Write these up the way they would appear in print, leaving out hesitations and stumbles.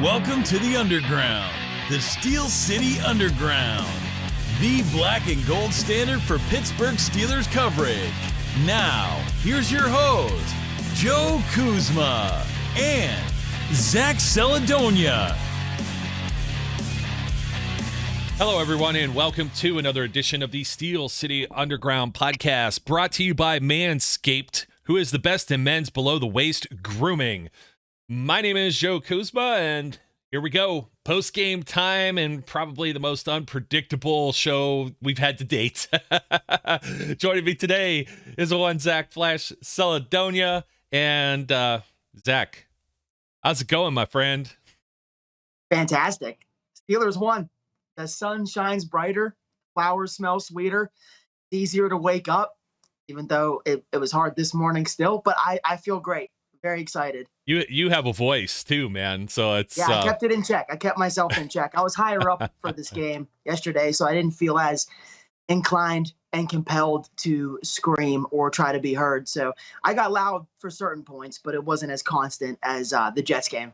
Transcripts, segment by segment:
Welcome to the Underground, the Steel City Underground, the black and gold standard for Pittsburgh Steelers coverage. Now, here's your host, Joe Kuzma and Zach Celadonia. Hello, everyone, and welcome to another edition of the Steel City Underground podcast, brought to you by Manscaped, who is the best in men's below-the-waist grooming. My name is Joe Kuzma, and here we go. Post-game time and probably the most unpredictable show we've had to date. Joining me today is the one Zach Flash Celadonia. And Zach, how's it going, my friend? Fantastic. Steelers won. The sun shines brighter. Flowers smell sweeter. Easier to wake up, even though it was hard this morning still. But I feel great. Very excited. You have a voice too, man. So it's I kept it in check. I kept myself in check. I was higher up for this game yesterday, so I didn't feel as inclined and compelled to scream or try to be heard. So I got loud for certain points, but it wasn't as constant as the Jets game.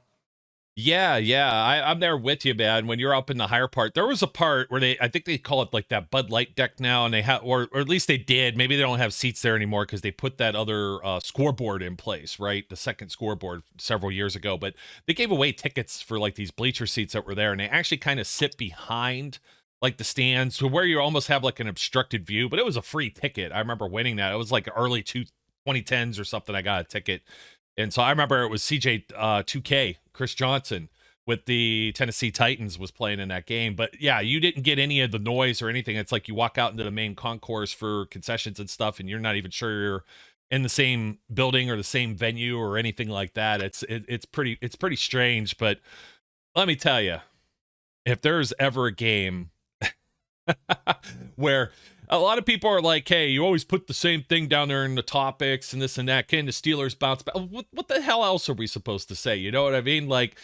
Yeah. I'm there with you, man. When you're up in the higher part, there was a part where I think they call it like that Bud Light deck now, and they have, or at least they did. Maybe they don't have seats there anymore because they put that other scoreboard in place, right? The second scoreboard several years ago. But they gave away tickets for like these bleacher seats that were there, and they actually kind of sit behind like the stands to where you almost have like an obstructed view. But it was a free ticket. I remember winning that. It was like early 2010s or something. I got a ticket. And so I remember it was CJ 2K, Chris Johnson with the Tennessee Titans was playing in that game. But yeah, you didn't get any of the noise or anything. It's like you walk out into the main concourse for concessions and stuff, and you're not even sure you're in the same building or the same venue or anything like that. It's pretty strange. But let me tell you, if there's ever a game where a lot of people are like, hey, you always put the same thing down there in the topics and this and that. Can the Steelers bounce back? What the hell else are we supposed to say? You know what I mean? Like,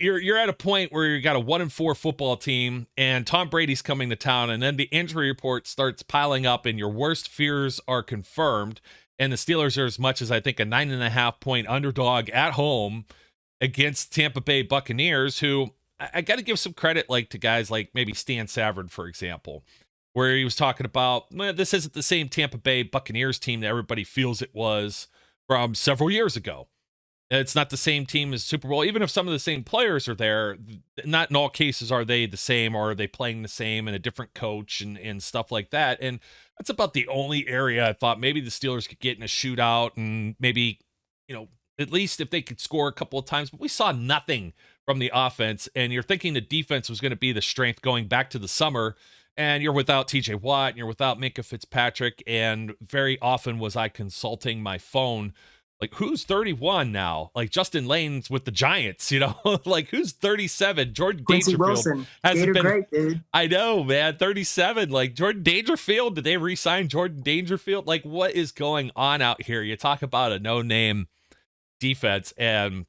you're at a point where you got a 1-4 football team and Tom Brady's coming to town, and then the injury report starts piling up and your worst fears are confirmed. And the Steelers are as much as I think a 9.5 point underdog at home against Tampa Bay Buccaneers, who I got to give some credit like to guys like maybe Stan Savard, for example, where he was talking about, this isn't the same Tampa Bay Buccaneers team that everybody feels it was from several years ago. It's not the same team as Super Bowl. Even if some of the same players are there, not in all cases are they the same, or are they playing the same and a different coach and stuff like that. And that's about the only area I thought maybe the Steelers could get in a shootout and maybe, at least if they could score a couple of times. But we saw nothing from the offense, and you're thinking the defense was going to be the strength going back to the summer. And you're without TJ Watt, and you're without Minkah Fitzpatrick, and very often was I consulting my phone, like, who's 31 now? Like, Justin Lane's with the Giants, like, who's 37? Jordan Quincy Dangerfield Wilson, hasn't been great, dude. I know, man, 37. Like, Jordan Dangerfield, did they re-sign Jordan Dangerfield? Like, what is going on out here? You talk about a no-name defense, and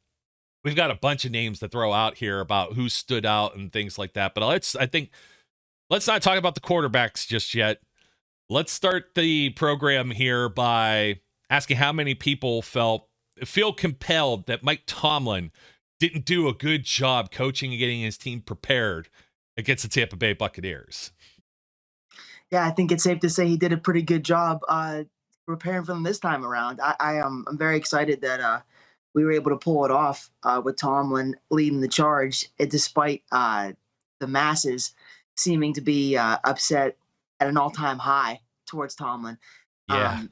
we've got a bunch of names to throw out here about who stood out and things like that. But let's not talk about the quarterbacks just yet. Let's start the program here by asking how many people feel compelled that Mike Tomlin didn't do a good job coaching and getting his team prepared against the Tampa Bay Buccaneers. Yeah, I think it's safe to say he did a pretty good job preparing for them this time around. I'm very excited that we were able to pull it off with Tomlin leading the charge, despite the masses seeming to be upset at an all-time high towards Tomlin. Yeah.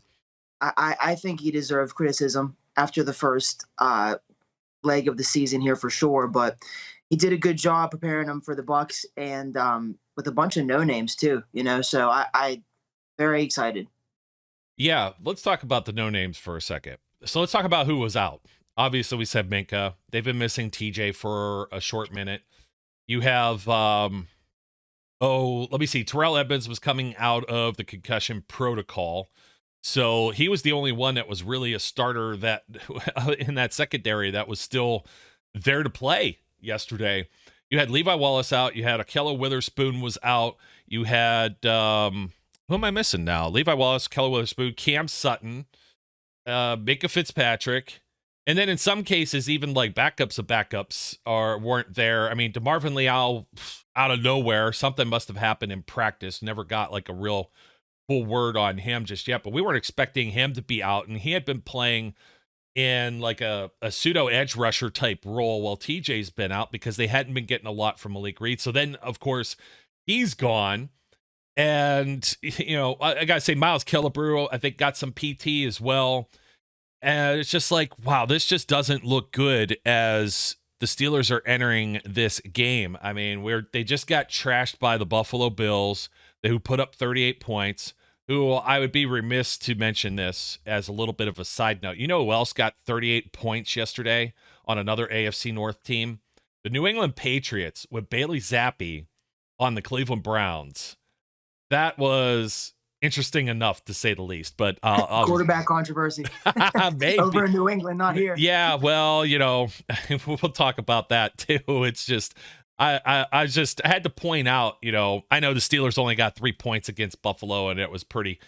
I think he deserved criticism after the first leg of the season here for sure, but he did a good job preparing them for the Bucs, and with a bunch of no-names too, so I very excited. Yeah, let's talk about the no-names for a second. So let's talk about who was out. Obviously, we said Minkah. They've been missing TJ for a short minute. You have... let me see. Terrell Edmunds was coming out of the concussion protocol. So he was the only one that was really a starter that in that secondary that was still there to play yesterday. You had Levi Wallace out. You had Ahkello Witherspoon was out. You had, who am I missing now? Levi Wallace, Ahkello Witherspoon, Cam Sutton, Minkah Fitzpatrick, And then in some cases, even like backups of backups weren't there. I mean, DeMarvin Leal, out of nowhere, something must have happened in practice. Never got like a real full word on him just yet, but we weren't expecting him to be out. And he had been playing in like a pseudo edge rusher type role while TJ's been out because they hadn't been getting a lot from Malik Reed. So then, of course, he's gone. And, you know, I got to say, Miles Killebrew, I think, got some PT as well. And it's just like, wow, this just doesn't look good as the Steelers are entering this game. I mean, they just got trashed by the Buffalo Bills, who put up 38 points, who I would be remiss to mention this as a little bit of a side note. You know who else got 38 points yesterday on another AFC North team? The New England Patriots with Bailey Zappi on the Cleveland Browns. That was interesting enough, to say the least. But quarterback controversy maybe over in New England, not here. Yeah, well, you know, we'll talk about that too. It's just I had to point out, you know, I know the Steelers only got 3 points against Buffalo, and it was pretty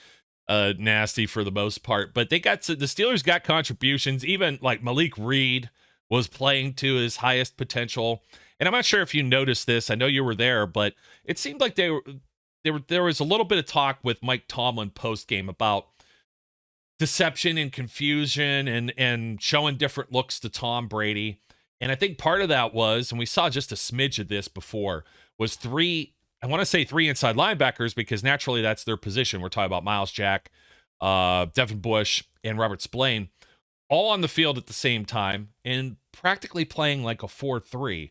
nasty for the most part. But the Steelers got contributions. Even like Malik Reed was playing to his highest potential. And I'm not sure if you noticed this. I know you were there, but it seemed like there was a little bit of talk with Mike Tomlin post-game about deception and confusion and showing different looks to Tom Brady. And I think part of that was, and we saw just a smidge of this before, was three inside linebackers, because naturally that's their position. We're talking about Miles Jack, Devin Bush, and Robert Spillane, all on the field at the same time and practically playing like a 4-3.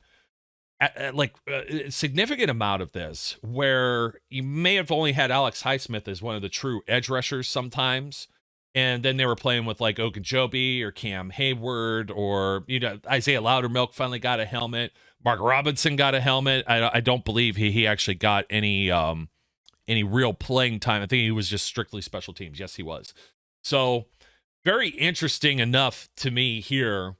A significant amount of this, where you may have only had Alex Highsmith as one of the true edge rushers sometimes, and then they were playing with like Ogunjobi or Cam Hayward, or, you know, Isaiah Loudermilk finally got a helmet. Mark Robinson got a helmet. I don't believe he actually got any real playing time. I think he was just strictly special teams. Yes, he was. So very interesting enough to me here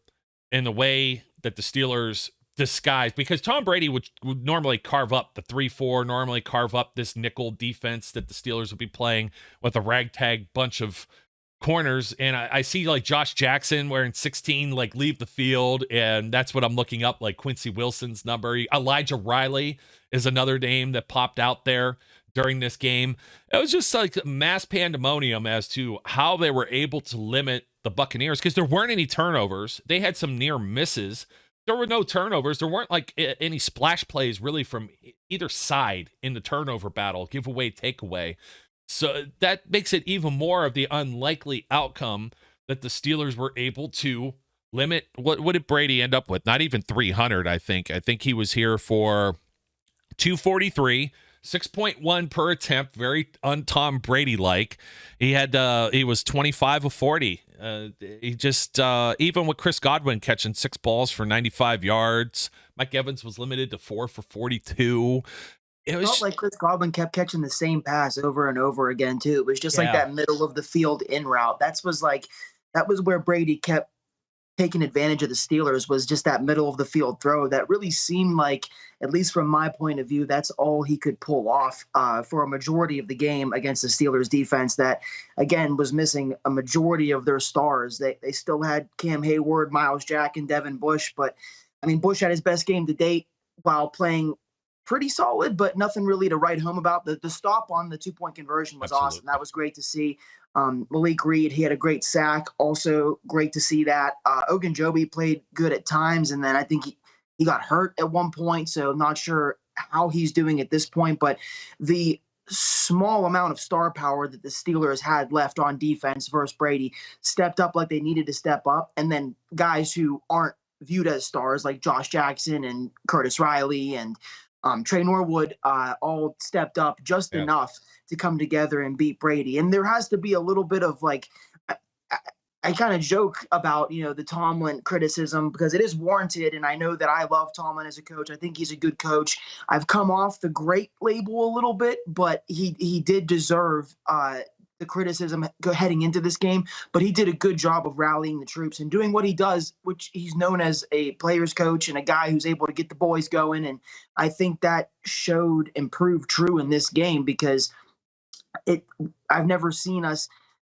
in the way that the Steelers disguise, because Tom Brady would normally carve up the 3-4, normally carve up this nickel defense that the Steelers would be playing with a ragtag bunch of corners. And I see like Josh Jackson wearing 16 like leave the field, and that's what I'm looking up, like Quincy Wilson's number. Elijah Riley is another name that popped out there during this game. It was just like mass pandemonium as to how they were able to limit the Buccaneers, because there weren't any turnovers. They had some near misses. There were no turnovers. There weren't like any splash plays really from either side in the turnover battle, giveaway, takeaway. So that makes it even more of the unlikely outcome that the Steelers were able to limit. What did Brady end up with? Not even 300, I think. I think he was here for 243. 6.1 per attempt, very un-Tom Brady-like. He was 25 of 40. He just, even with Chris Godwin catching 6 balls for 95 yards, Mike Evans was limited to 4 for 42. It felt like Chris Godwin kept catching the same pass over and over again, too. It was just like that middle of the field in route. That was where Brady kept taking advantage of the Steelers, was just that middle of the field throw that really seemed like, at least from my point of view, that's all he could pull off for a majority of the game against the Steelers defense that, again, was missing a majority of their stars. They still had Cam Hayward, Miles Jack, and Devin Bush, but I mean, Bush had his best game to date while playing pretty solid, but nothing really to write home about. The stop on the 2-point conversion was Absolutely awesome. That was great to see. Malik Reed, he had a great sack. Also great to see that. Ogunjobi played good at times, and then I think he got hurt at one point, so not sure how he's doing at this point. But the small amount of star power that the Steelers had left on defense versus Brady stepped up like they needed to step up. And then guys who aren't viewed as stars like Josh Jackson and Curtis Riley and Trey Norwood all stepped up just enough to come together and beat Brady. And there has to be a little bit of like, I kind of joke about, the Tomlin criticism because it is warranted. And I know that I love Tomlin as a coach. I think he's a good coach. I've come off the great label a little bit, but he did deserve the criticism heading into this game, but he did a good job of rallying the troops and doing what he does, which he's known as a player's coach and a guy who's able to get the boys going. And I think that showed and proved true in this game because I've never seen us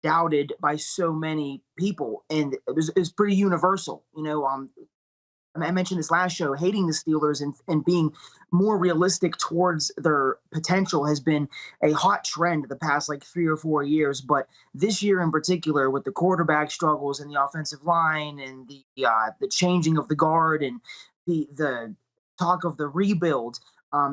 doubted by so many people, and it was pretty universal. I mentioned this last show, hating the Steelers and being more realistic towards their potential has been a hot trend the past like 3 or 4 years. But this year in particular, with the quarterback struggles and the offensive line and the changing of the guard and the talk of the rebuild,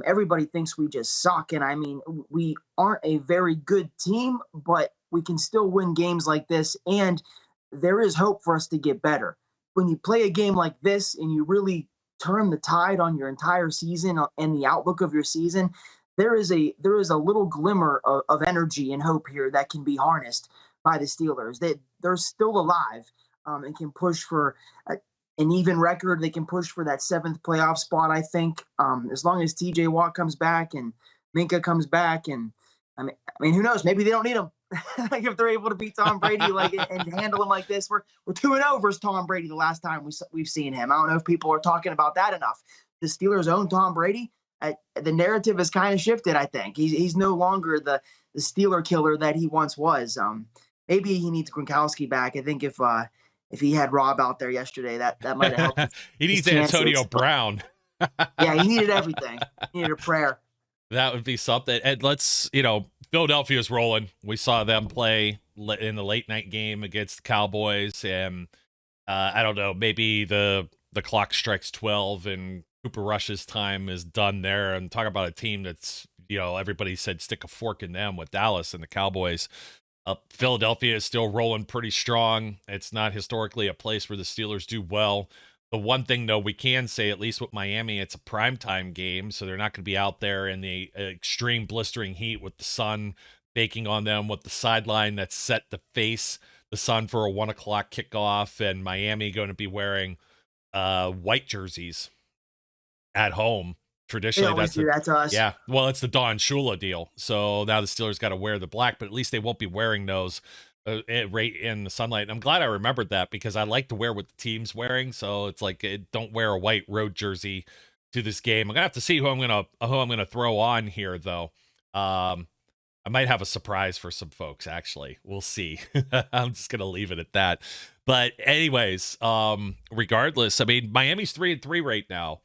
everybody thinks we just suck. And I mean, we aren't a very good team, but we can still win games like this. And there is hope for us to get better. When you play a game like this and you really turn the tide on your entire season and the outlook of your season, there is a little glimmer of energy and hope here that can be harnessed by the Steelers. They're still alive, and can push for an even record. They can push for that 7th playoff spot, I think, as long as TJ Watt comes back and Minka comes back. And I mean, who knows? Maybe they don't need him. Like if they're able to beat Tom Brady and handle him like this, we're 2-0 versus Tom Brady the last time we've seen him. I don't know if people are talking about that enough. The Steelers own Tom Brady. The narrative has kind of shifted. I think he's no longer the Steeler killer that he once was. Maybe he needs Gronkowski back. I think if he had Rob out there yesterday, that might have helped. He needs Antonio Brown. Yeah, he needed everything. He needed a prayer. That would be something. And Philadelphia's rolling. We saw them play in the late night game against the Cowboys, and I don't know, maybe the clock strikes 12 and Cooper Rush's time is done there. And talk about a team that's, everybody said stick a fork in them with Dallas and the Cowboys. Philadelphia is still rolling pretty strong. It's not historically a place where the Steelers do well. The one thing, though, we can say, at least with Miami, it's a primetime game, so they're not going to be out there in the extreme blistering heat with the sun baking on them, with the sideline that's set to face the sun for a 1 o'clock kickoff, and Miami going to be wearing white jerseys at home. Traditionally, that's that to us. Yeah, well, it's the Don Shula deal. So now the Steelers got to wear the black, but at least they won't be wearing those right in the sunlight. And I'm glad I remembered that because I like to wear what the team's wearing. So it's like, don't wear a white road jersey to this game. I'm gonna have to see who I'm gonna throw on here, though. I might have a surprise for some folks. Actually, we'll see. I'm just gonna leave it at that. But anyways, regardless, I mean, Miami's 3-3 right now.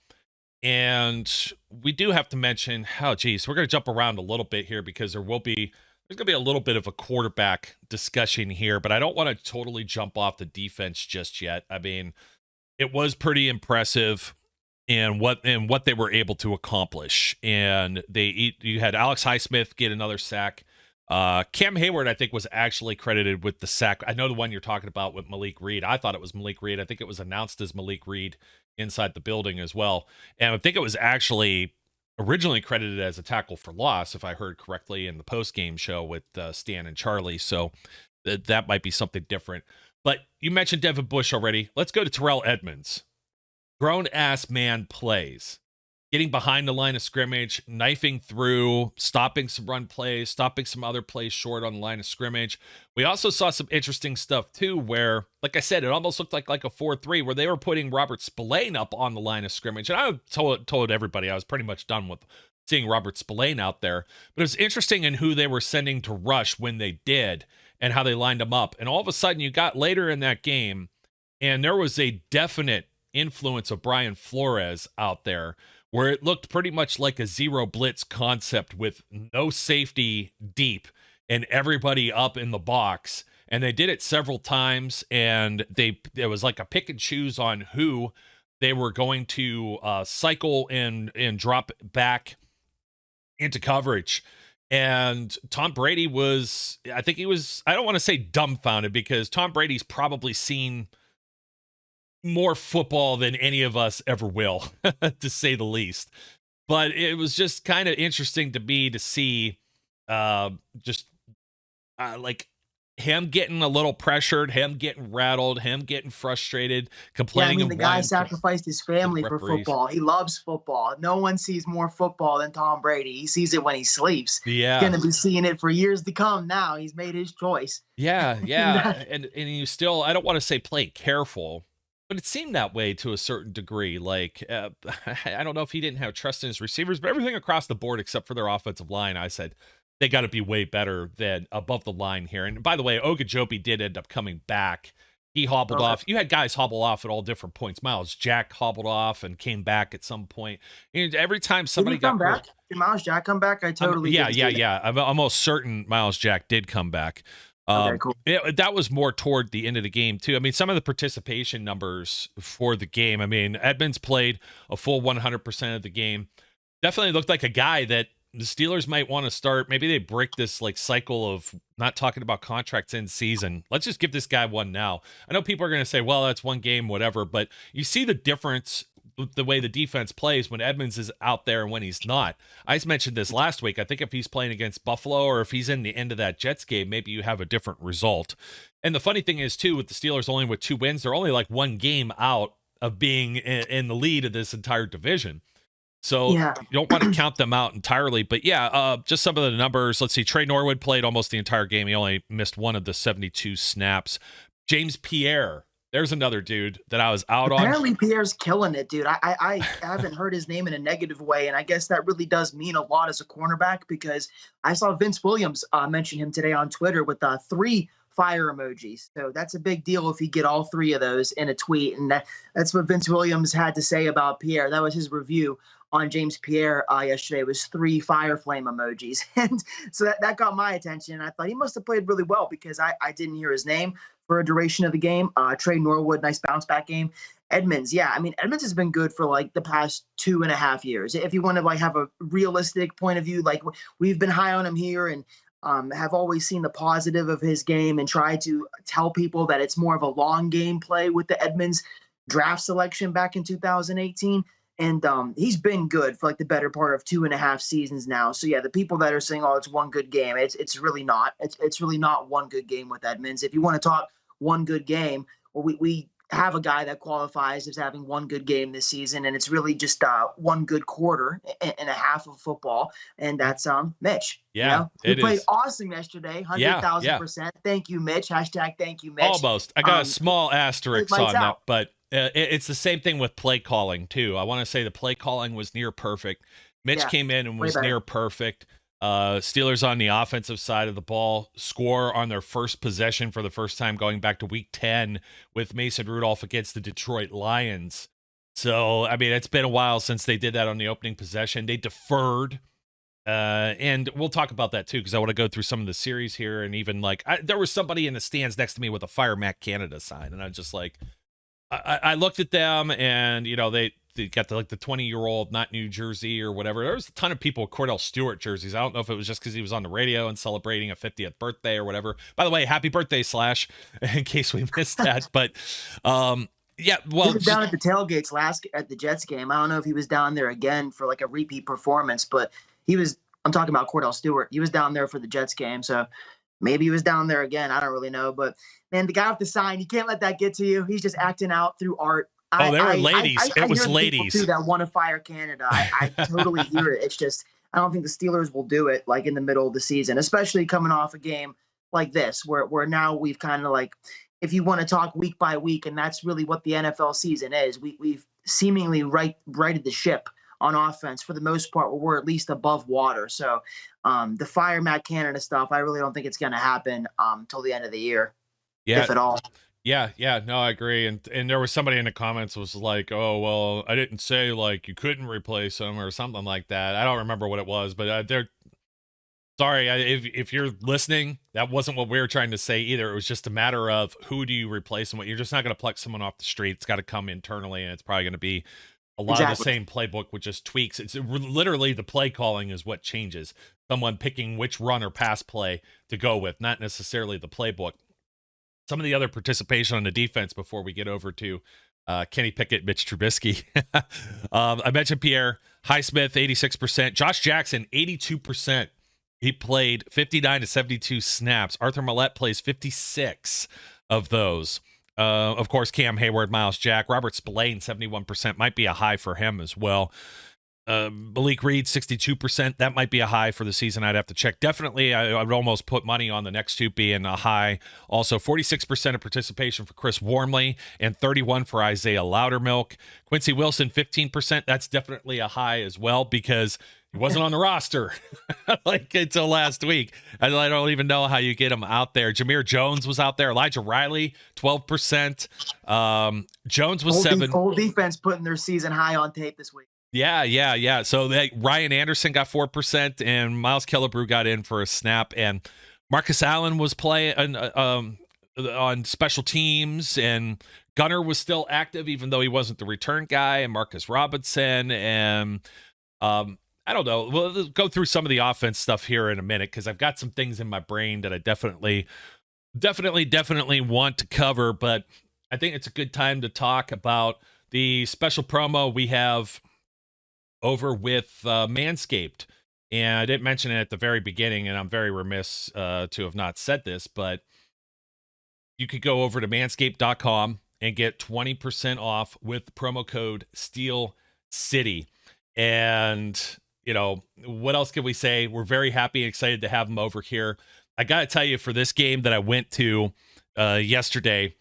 And we do have to mention, we're going to jump around a little bit here because there's going to be a little bit of a quarterback discussion here, but I don't want to totally jump off the defense just yet. I mean, it was pretty impressive in what they were able to accomplish. And you had Alex Highsmith get another sack. Cam Hayward, I think, was actually credited with the sack. I know the one you're talking about with Malik Reed. I thought it was Malik Reed. I think it was announced as Malik Reed inside the building as well. And I think it was actually originally credited as a tackle for loss, if I heard correctly, in the post-game show with Stan and Charlie. So that might be something different. But you mentioned Devin Bush already. Let's go to Terrell Edmunds. Grown-ass man plays. Getting behind the line of scrimmage, knifing through, stopping some run plays, stopping some other plays short on the line of scrimmage. We also saw some interesting stuff, too, where, like I said, it almost looked like a 4-3, where they were putting Robert Spillane up on the line of scrimmage. And I told everybody I was pretty much done with seeing Robert Spillane out there. But it was interesting in who they were sending to rush when they did and how they lined them up. And all of a sudden, you got later in that game, and there was a definite influence of Brian Flores out there, where it looked pretty much like a zero blitz concept with no safety deep and everybody up in the box. And they did it several times, and there was like a pick and choose on who they were going to cycle and drop back into coverage. And Tom Brady I don't want to say dumbfounded, because Tom Brady's probably seen more football than any of us ever will, to say the least. But it was just kind of interesting to me to see like him getting a little pressured, him getting rattled, him getting frustrated, complaining. Yeah, I mean, the guy sacrificed his family for football. He loves football. No one sees more football than Tom Brady. He sees it when he sleeps. Yeah. He's going to be seeing it for years to come now. He's made his choice. Yeah. and you still, I don't want to say play careful, but it seemed that way to a certain degree. Like, I don't know if he didn't have trust in his receivers, but everything across the board except for their offensive line, I said, they got to be way better than above the line here. And by the way, Ogunjobi did end up coming back. He hobbled off. You had guys hobble off at all different points. Miles Jack hobbled off and came back at some point. And every time somebody got back, did Miles Jack come back? I totally yeah. I'm almost certain Miles Jack did come back. Okay, cool. That was more toward the end of the game, too. I mean, some of the participation numbers for the game, I mean, Edmonds played a full 100% of the game. Definitely looked like a guy that the Steelers might want to start. Maybe they break this like cycle of not talking about contracts in season. Let's just give this guy one now. I know people are going to say, well, that's one game, whatever, but you see the difference the way the defense plays when Edmonds is out there and when he's not. I mentioned this last week. I think if he's playing against Buffalo or if he's in the end of that Jets game, maybe you have a different result. And the funny thing is, too, with the Steelers only with 2 wins, they're only like 1 game out of being in the lead of this entire division. So you don't want to count them out entirely. But just some of the numbers. Let's see. Trey Norwood played almost the entire game. He only missed 1 of the 72 snaps. James Pierre, there's another dude that I was out on. Apparently Pierre's killing it, dude. I haven't heard his name in a negative way, and I guess that really does mean a lot as a cornerback, because I saw Vince Williams mention him today on Twitter with 3 fire emojis. So that's a big deal if you get all 3 of those in a tweet. And that's what Vince Williams had to say about Pierre. That was his review on James Pierre yesterday. It was 3 fire flame emojis. And so that got my attention. I thought he must have played really well, because I didn't hear his name for a duration of the game. Trey Norwood, nice bounce back game. Edmonds, Edmonds has been good for like the past 2.5 years. If you want to like have a realistic point of view, like we've been high on him here and have always seen the positive of his game and try to tell people that it's more of a long game play with the Edmonds draft selection back in 2018. And he's been good for like the better part of 2.5 seasons now. So the people that are saying, "Oh, it's one good game," it's really not. It's really not one good game with Edmonds. If you want to talk one good game, well, we have a guy that qualifies as having one good game this season, and it's really just one good quarter and a half of football, and that's Mitch. Yeah, he played awesome yesterday, 100,000%. Thank you, Mitch. #thank you, Mitch. Almost. I got a small asterisk on that, but it's the same thing with play calling too. I want to say the play calling was near perfect. Mitch came in and was near perfect. Steelers on the offensive side of the ball score on their first possession for the first time going back to week 10 with Mason Rudolph against the Detroit Lions. So, I mean, it's been a while since they did that on the opening possession. They deferred. And we'll talk about that too, because I want to go through some of the series here. And even like there was somebody in the stands next to me with a Fire Mac Canada sign. And I just like, I looked at them and, they got the 20-year-old, not New Jersey or whatever. There was a ton of people with Cordell Stewart jerseys. I don't know if it was just because he was on the radio and celebrating a 50th birthday or whatever. By the way, happy birthday, Slash, in case we missed that. But, well, he was down at the tailgates at the Jets game. I don't know if he was down there again for like a repeat performance, but I'm talking about Cordell Stewart. He was down there for the Jets game. So maybe he was down there again. I don't really know. But, man, the guy with the sign, you can't let that get to you. He's just acting out through art. There were ladies. It was ladies too that want to fire Canada. I totally hear it. It's just I don't think the Steelers will do it like in the middle of the season, especially coming off a game like this, where now we've kind of like, if you want to talk week by week, and that's really what the NFL season is. We've seemingly righted the ship on offense for the most part, where we're at least above water. So the fire Matt Canada stuff, I really don't think it's going to happen till the end of the year, if at all. Yeah, no, I agree. And there was somebody in the comments was like, "Oh, well, I didn't say like you couldn't replace him or something like that." I don't remember what it was, but sorry, if you're listening, that wasn't what we were trying to say either. It was just a matter of who do you replace and what. You're just not going to pluck someone off the street. It's got to come internally, and it's probably going to be a lot of the same playbook with just tweaks. It's literally the play calling is what changes. Someone picking which run or pass play to go with, not necessarily the playbook. Some of the other participation on the defense before we get over to Kenny Pickett, Mitch Trubisky. I mentioned Pierre Highsmith, 86%. Josh Jackson, 82%. He played 59 to 72 snaps. Arthur Millette plays 56 of those. Of course, Cam Hayward, Miles Jack, Robert Spillane, 71%. Might be a high for him as well. Malik Reed, 62%. That might be a high for the season. I'd have to check. Definitely, I would almost put money on the next two being a high. Also, 46% of participation for Chris Wormley and 31% for Isaiah Loudermilk. Quincy Wilson, 15%. That's definitely a high as well because He wasn't on the roster like until last week. I don't even know how you get him out there. Jameer Jones was out there. Elijah Riley, 12%. Jones was 7. Whole defense putting their season high on tape this week. Yeah. So Ryan Anderson got 4%, and Miles Killebrew got in for a snap, and Marcus Allen was playing on special teams, and Gunner was still active even though he wasn't the return guy, and Marcus Robinson, and I don't know. We'll go through some of the offense stuff here in a minute because I've got some things in my brain that I definitely want to cover, but I think it's a good time to talk about the special promo we have over with Manscaped. And I didn't mention it at the very beginning, and I'm very remiss to have not said this, but you could go over to manscaped.com and get 20% off with the promo code Steel City. And, you know, what else can we say? We're very happy and excited to have them over here. I got to tell you, for this game that I went to yesterday,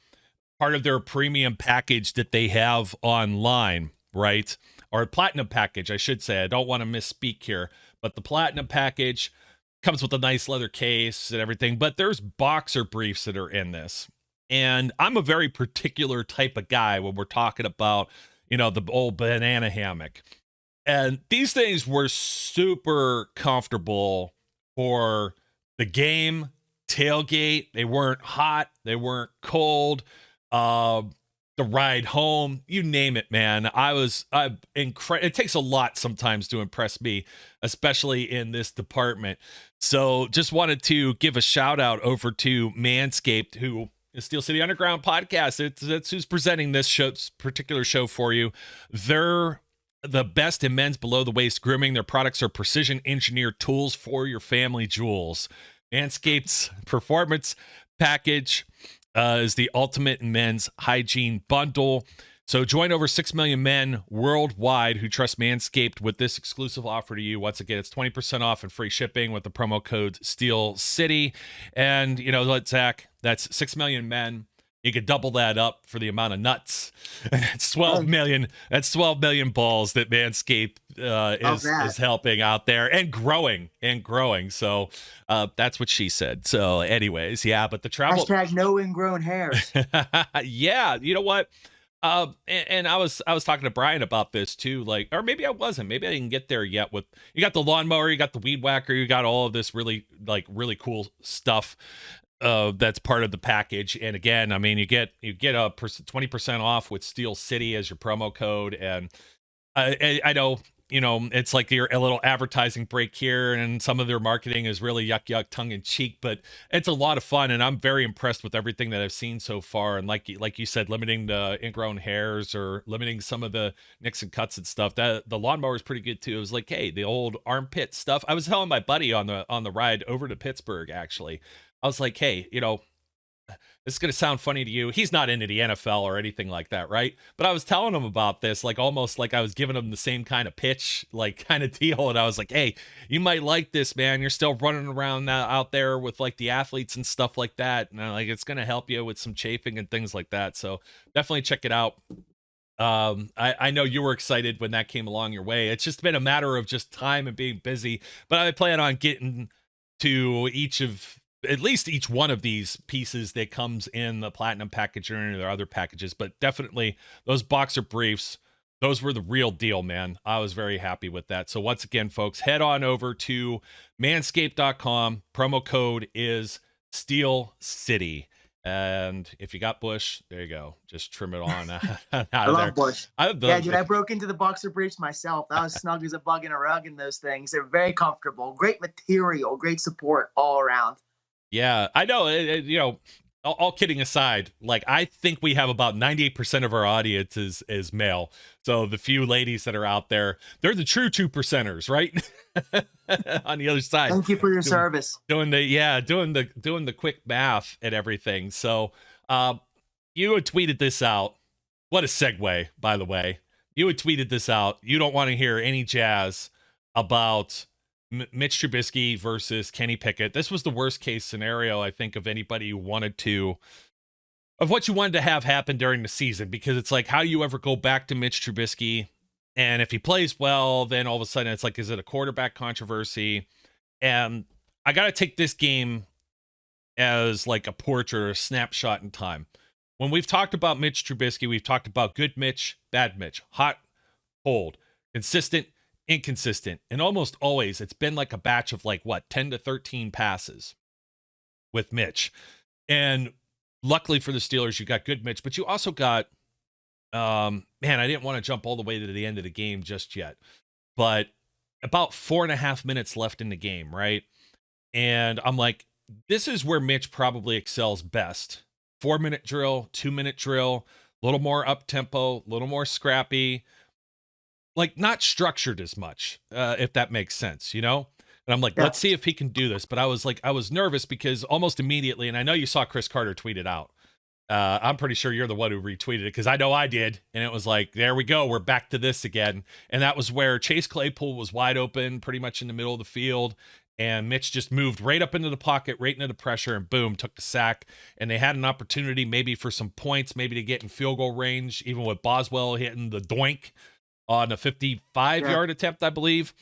part of their premium package that they have online, right? Or platinum package, I should say. I don't want to misspeak here, but the platinum package comes with a nice leather case and everything, but there's boxer briefs that are in this. And I'm a very particular type of guy when we're talking about, you know, the old banana hammock. And these things were super comfortable for the game, tailgate. They weren't hot. They weren't cold. The ride home, you name it, man. It takes a lot sometimes to impress me, especially in this department. So just wanted to give a shout out over to Manscaped, who is Steel City Underground podcast. That's who's presenting this particular show for you. They're the best in men's below the waist grooming. Their products are precision engineered tools for your family jewels. Manscaped's performance package is the ultimate in men's hygiene bundle. So join over 6 million men worldwide who trust Manscaped with this exclusive offer to you. Once again, it's 20% off and free shipping with the promo code Steel City. And, you know, Zach, that's 6 million men. You could double that up for the amount of nuts. It's 12 million. That's 12 million balls that Manscaped is helping out there and growing. So that's what she said. So anyways, yeah, but the travel. Hashtag no ingrown hairs. Yeah. You know what? And I was talking to Brian about this too, like, or maybe I wasn't, maybe I didn't get there yet with, you got the lawnmower, you got the weed whacker, you got all of this really cool stuff. That's part of the package. And again, I mean, you get a 20% off with Steel City as your promo code. And I know, you know, it's like a little advertising break here, and some of their marketing is really yuck tongue in cheek, but it's a lot of fun, and I'm very impressed with everything that I've seen so far. And like you said, limiting the ingrown hairs or limiting some of the nicks and cuts and stuff. That the lawnmower is pretty good too. It was like, hey, the old armpit stuff. I was telling my buddy on the ride over to Pittsburgh, actually. I was like, hey, you know, this is going to sound funny to you. He's not into the NFL or anything like that, right? But I was telling him about this, like almost like I was giving him the same kind of pitch, like kind of deal. And I was like, hey, you might like this, man. You're still running around out there with like the athletes and stuff like that. And like, it's going to help you with some chafing and things like that. So definitely check it out. I know you were excited when that came along your way. It's just been a matter of just time and being busy, but I plan on getting to at least each one of these pieces that comes in the platinum package or any of their other packages. But definitely those boxer briefs, those were the real deal, man. I was very happy with that. So once again, folks, head on over to manscaped.com. Promo code is Steel City. And if you got bush, there you go. Just trim it on out I of love there. bush. Dude, I broke into the boxer briefs myself. I was snug as a bug in a rug in those things. They're very comfortable. Great material. Great support all around. Yeah, I know. You know, all kidding aside, like I think we have about 98% of our audience is male. So the few ladies that are out there, they're the true 2%ers, right? On the other side. Thank you for your service. Doing the quick math and everything. So you had tweeted this out. What a segue, by the way. You had tweeted this out. You don't want to hear any jazz about Mitch Trubisky versus Kenny Pickett. This was the worst case scenario, I think, of anybody who of what you wanted to have happen during the season, because it's like, how do you ever go back to Mitch Trubisky And if he plays well, then all of a sudden it's like, is it a quarterback controversy? And I got to take this game as like a portrait or a snapshot in time. When we've talked about Mitch Trubisky, we've talked about good Mitch, bad Mitch, hot, cold, consistent, inconsistent. And almost always it's been like a batch of like 10 to 13 passes with Mitch. And luckily for the Steelers, you got good Mitch, but you also got, man, I didn't want to jump all the way to the end of the game just yet, but about 4.5 minutes left in the game, right? And I'm like, this is where Mitch probably excels best. 4-minute drill, 2-minute drill, a little more up tempo, a little more scrappy, like not structured as much, if that makes sense, you know? And I'm like, Yeah. let's see if he can do this. But I was nervous because almost immediately, and I know you saw Chris Carter tweet it out. I'm pretty sure you're the one who retweeted it because I know I did. And it was like, there we go. We're back to this again. And that was where Chase Claypool was wide open, pretty much in the middle of the field. And Mitch just moved right up into the pocket, right into the pressure, and boom, took the sack. And they had an opportunity maybe for some points, maybe to get in field goal range, even with Boswell hitting the doink on a 55-yard attempt, I believe.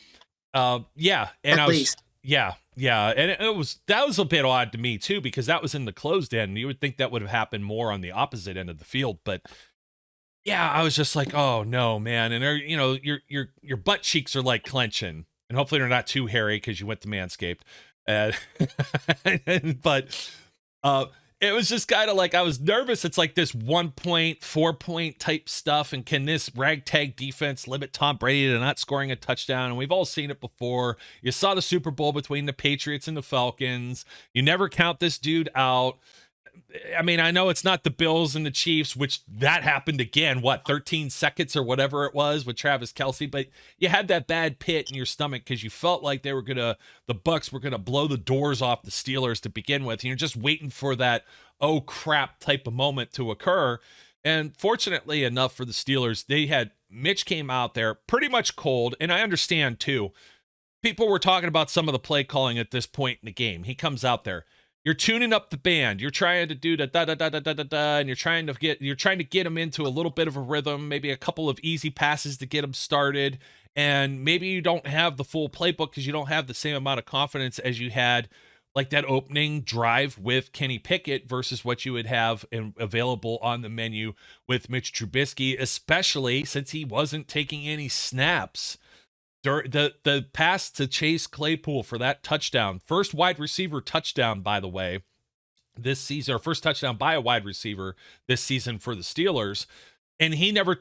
Yeah. And At least. Yeah. And that was a bit odd to me too, because that was in the closed end. You would think that would have happened more on the opposite end of the field, but yeah, I was just like, oh no, man. And your butt cheeks are like clenching, and hopefully they're not too hairy because you went to Manscaped. But it was just kind of like, I was nervous. It's like this 1 point, 4 point type stuff. And can this ragtag defense limit Tom Brady to not scoring a touchdown? And we've all seen it before. You saw the Super Bowl between the Patriots and the Falcons. You never count this dude out. I mean, I know it's not the Bills and the Chiefs, which that happened again, 13 seconds or whatever it was with Travis Kelce, but you had that bad pit in your stomach because you felt like the Bucs were going to blow the doors off the Steelers to begin with. And you're just waiting for that, oh crap type of moment to occur. And fortunately enough for the Steelers, Mitch came out there pretty much cold. And I understand too, people were talking about some of the play calling at this point in the game. He comes out there. You're tuning up the band. You're trying to do the da da da da da da da, and you're trying to get him into a little bit of a rhythm, maybe a couple of easy passes to get him started. And maybe you don't have the full playbook because you don't have the same amount of confidence as you had like that opening drive with Kenny Pickett versus what you would have available on the menu with Mitch Trubisky, especially since he wasn't taking any snaps. The pass to Chase Claypool for that touchdown, first wide receiver touchdown, by the way, this season, or first touchdown by a wide receiver this season for the Steelers. And he never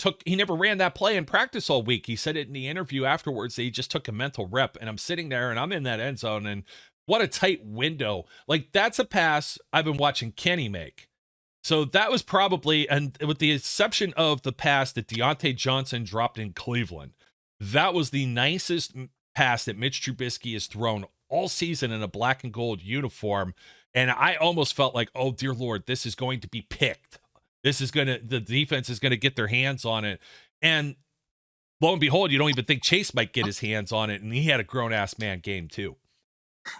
ran that play in practice all week. He said it in the interview afterwards that he just took a mental rep. And I'm sitting there and I'm in that end zone, and what a tight window. Like, that's a pass I've been watching Kenny make. So that was probably, and with the exception of the pass that Deontay Johnson dropped in Cleveland, that was the nicest pass that Mitch Trubisky has thrown all season in a black and gold uniform. And I almost felt like, oh, dear Lord, this is going to be picked. The defense is going to get their hands on it. And lo and behold, you don't even think Chase might get his hands on it. And he had a grown-ass man game too.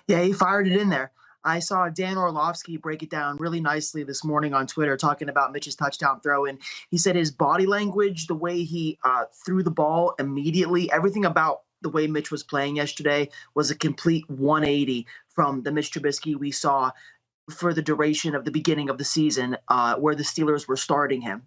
Yeah, he fired it in there. I saw Dan Orlovsky break it down really nicely this morning on Twitter, talking about Mitch's touchdown throw. And he said his body language, the way he threw the ball immediately, everything about the way Mitch was playing yesterday was a complete 180 from the Mitch Trubisky we saw for the duration of the beginning of the season, where the Steelers were starting him.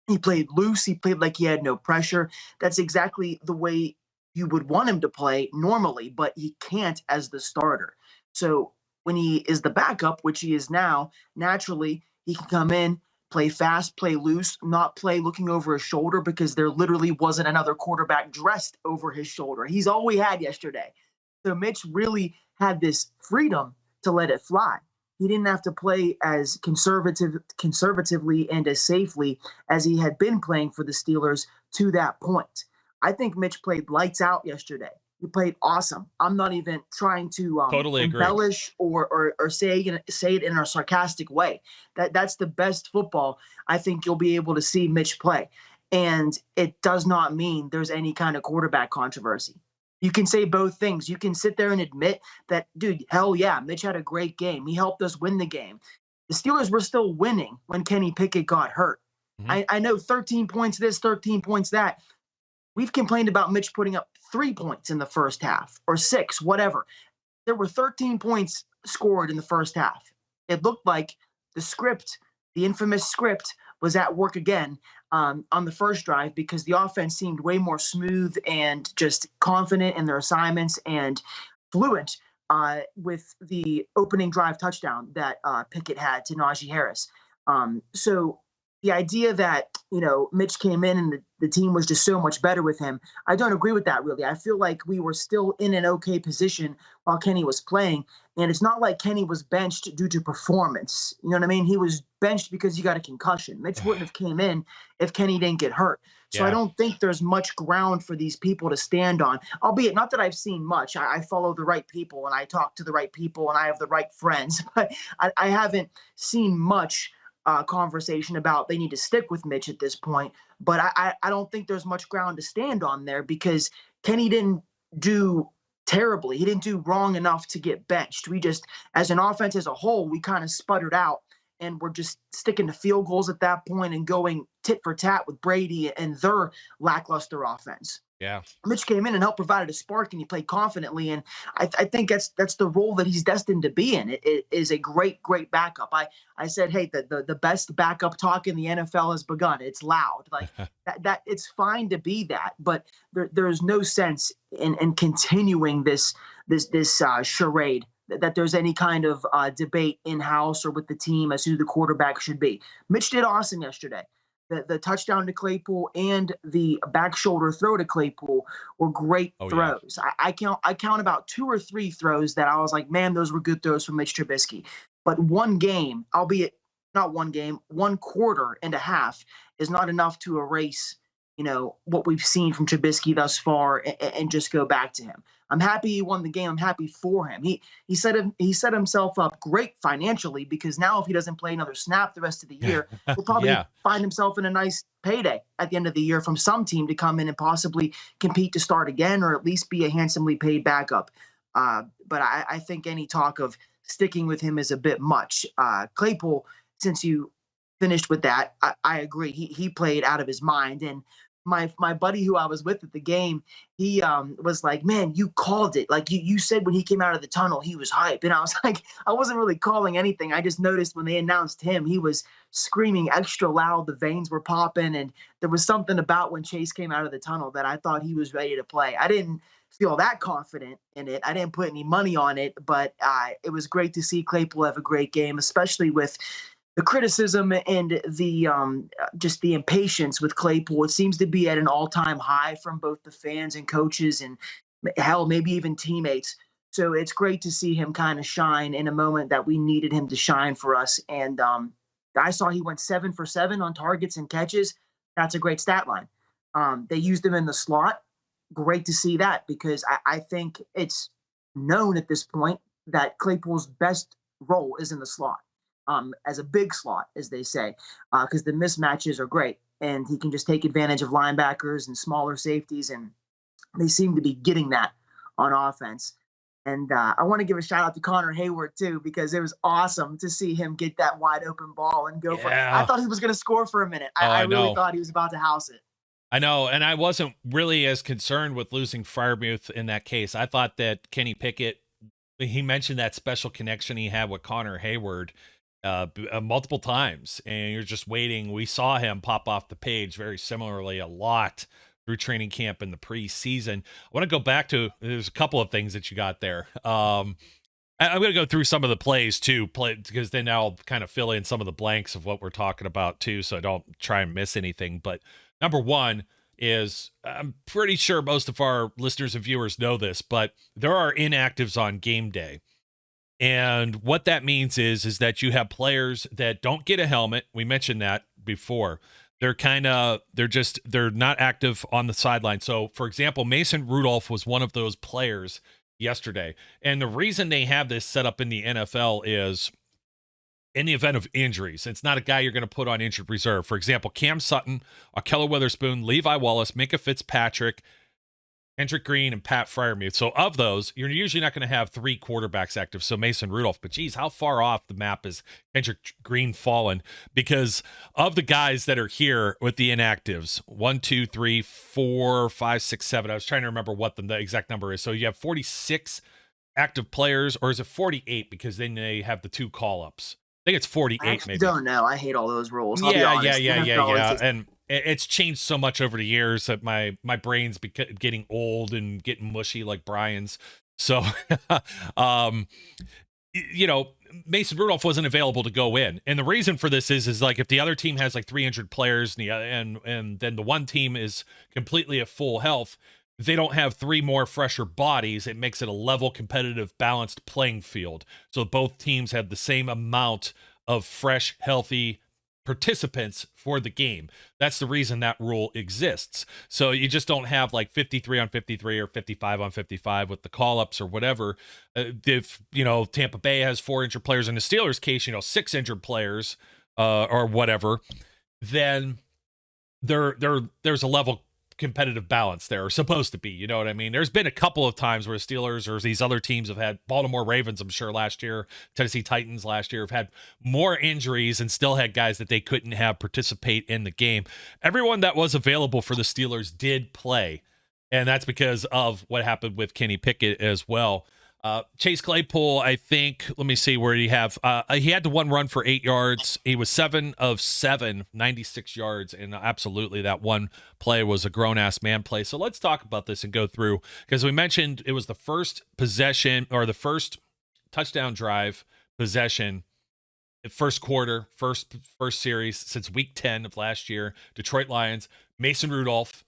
He played loose. He played like he had no pressure. That's exactly the way you would want him to play normally, but he can't as the starter. So when he is the backup, which he is now, naturally he can come in, play fast, play loose, not play looking over his shoulder, because there literally wasn't another quarterback dressed over his shoulder. He's all we had yesterday. So Mitch really had this freedom to let it fly. He didn't have to play as conservatively and as safely as he had been playing for the Steelers to that point. I think Mitch played lights out yesterday. He played awesome. I'm not even trying to Totally embellish or say it in a sarcastic way. That's the best football I think you'll be able to see Mitch play. And it does not mean there's any kind of quarterback controversy. You can say both things. You can sit there and admit that, dude, hell yeah, Mitch had a great game. He helped us win the game. The Steelers were still winning when Kenny Pickett got hurt. Mm-hmm. I know 13 points this, 13 points that. we've complained about Mitch putting up 3 points in the first half or 6, whatever. There were 13 points scored in the first half. It looked like the script, the infamous script, was at work again on the first drive because the offense seemed way more smooth and just confident in their assignments and fluent with the opening drive touchdown that Pickett had to Najee Harris. So the idea that, Mitch came in and the team was just so much better with him, I don't agree with that, really. I feel like we were still in an okay position while Kenny was playing. And it's not like Kenny was benched due to performance. You know what I mean? He was benched because he got a concussion. Mitch wouldn't have came in if Kenny didn't get hurt. So I don't think there's much ground for these people to stand on, albeit not that I've seen much. I follow the right people and I talk to the right people and I have the right friends, but I haven't seen much conversation about they need to stick with Mitch at this point. But I don't think there's much ground to stand on there because Kenny didn't do terribly. He didn't do wrong enough to get benched. We just, as an offense as a whole, we kind of sputtered out and we're just sticking to field goals at that point and going tit for tat with Brady and their lackluster offense. Yeah. Mitch came in and helped provide a spark, and he played confidently. And I think that's the role that he's destined to be in. It is a great backup. I said, hey, the best backup talk in the NFL has begun. It's loud. Like that it's fine to be that, but there's no sense in continuing this charade that there's any kind of debate in-house or with the team as who the quarterback should be. Mitch did awesome yesterday. The touchdown to Claypool and the back shoulder throw to Claypool were great throws. Yeah. I count about 2 or 3 throws that I was like, man, those were good throws from Mitch Trubisky. But one game, albeit not one game, 1 quarter and a half is not enough to erase, what we've seen from Trubisky thus far and just go back to him. I'm happy he won the game. I'm happy for him. He set himself up great financially because now if he doesn't play another snap the rest of the year, he'll probably find himself in a nice payday at the end of the year from some team to come in and possibly compete to start again or at least be a handsomely paid backup. But I think any talk of sticking with him is a bit much. Claypool, since you finished with that, I agree. He played out of his mind. And my buddy who I was with at the game, he was like, man, you called it. Like you said when he came out of the tunnel, he was hype. And I was like, I wasn't really calling anything. I just noticed when they announced him, he was screaming extra loud. The veins were popping. And there was something about when Chase came out of the tunnel that I thought he was ready to play. I didn't feel that confident in it. I didn't put any money on it, but it was great to see Claypool have a great game, especially with the criticism and the just the impatience with Claypool. It seems to be at an all-time high from both the fans and coaches and hell, maybe even teammates. So it's great to see him kind of shine in a moment that we needed him to shine for us. And I saw he went 7 for 7 on targets and catches. That's a great stat line. They used him in the slot. Great to see that because I think it's known at this point that Claypool's best role is in the slot. As a big slot, as they say, because the mismatches are great. And he can just take advantage of linebackers and smaller safeties, and they seem to be getting that on offense. And I want to give a shout-out to Connor Hayward, too, because it was awesome to see him get that wide-open ball and go for it. I thought he was going to score for a minute. I really thought he was about to house it. I know, and I wasn't really as concerned with losing Freiermuth in that case. I thought that Kenny Pickett, he mentioned that special connection he had with Connor Hayward multiple times, and you're just waiting. We saw him pop off the page very similarly a lot through training camp in the preseason. I want to go back to, there's a couple of things that you got there. I'm going to go through some of the plays too, because then I'll kind of fill in some of the blanks of what we're talking about too, so I don't try and miss anything. But number one is, I'm pretty sure most of our listeners and viewers know this, but there are inactives on game day. And what that means is that you have players that don't get a helmet. We mentioned that before. They're not active on the sideline. So, for example, Mason Rudolph was one of those players yesterday. And the reason they have this set up in the NFL is in the event of injuries. It's not a guy you're going to put on injured reserve. For example, Cam Sutton, Ahkello Witherspoon, Levi Wallace, Minka Fitzpatrick, Kendrick Green and Pat Freiermuth. So of those, you're usually not going to have 3 quarterbacks active. So Mason Rudolph, but geez, how far off the map is Kendrick Green fallen? Because of the guys that are here with the inactives, 1, 2, 3, 4, 5, 6, 7. I was trying to remember what the exact number is. So you have 46 active players, or is it 48? Because then they have the 2 call-ups. I think it's 48. I don't know. I hate all those rules. I'll be Yeah. honest. And it's changed so much over the years that my brain's getting old and getting mushy like Brian's. So, Mason Rudolph wasn't available to go in, and the reason for this is like if the other team has like 300 players and then the one team is completely at full health, they don't have 3 more fresher bodies. It makes it a level, competitive, balanced playing field. So both teams have the same amount of fresh, healthy participants for the game. That's the reason that rule exists. So you just don't have like 53 on 53 or 55 on 55 with the call-ups or whatever. If, Tampa Bay has 4 injured players, in the Steelers case, 6 injured players or whatever, then there's a level competitive balance there, or supposed to be, you know what I mean? There's been a couple of times where the Steelers or these other teams have had, Baltimore Ravens, I'm sure last year, Tennessee Titans last year, have had more injuries and still had guys that they couldn't have participate in the game. Everyone that was available for the Steelers did play, and that's because of what happened with Kenny Pickett as well. Chase Claypool, I think, let me see where he have. He had the 1 run for 8 yards. He was 7 of 7, 96 yards. And absolutely that one play was a grown ass man play. So let's talk about this and go through, because we mentioned it was the first possession or the first touchdown drive possession, first quarter, first series since week 10 of last year. Detroit Lions, Mason Rudolph.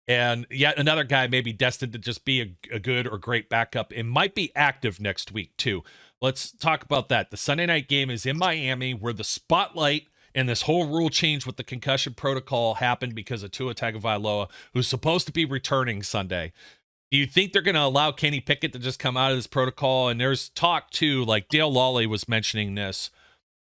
And yet another guy maybe destined to just be a good or great backup. It might be active next week, too. Let's talk about that. The Sunday night game is in Miami, where the spotlight and this whole rule change with the concussion protocol happened because of Tua Tagovailoa, who's supposed to be returning Sunday. Do you think they're going to allow Kenny Pickett to just come out of this protocol? And there's talk, too, like Dale Lawley was mentioning this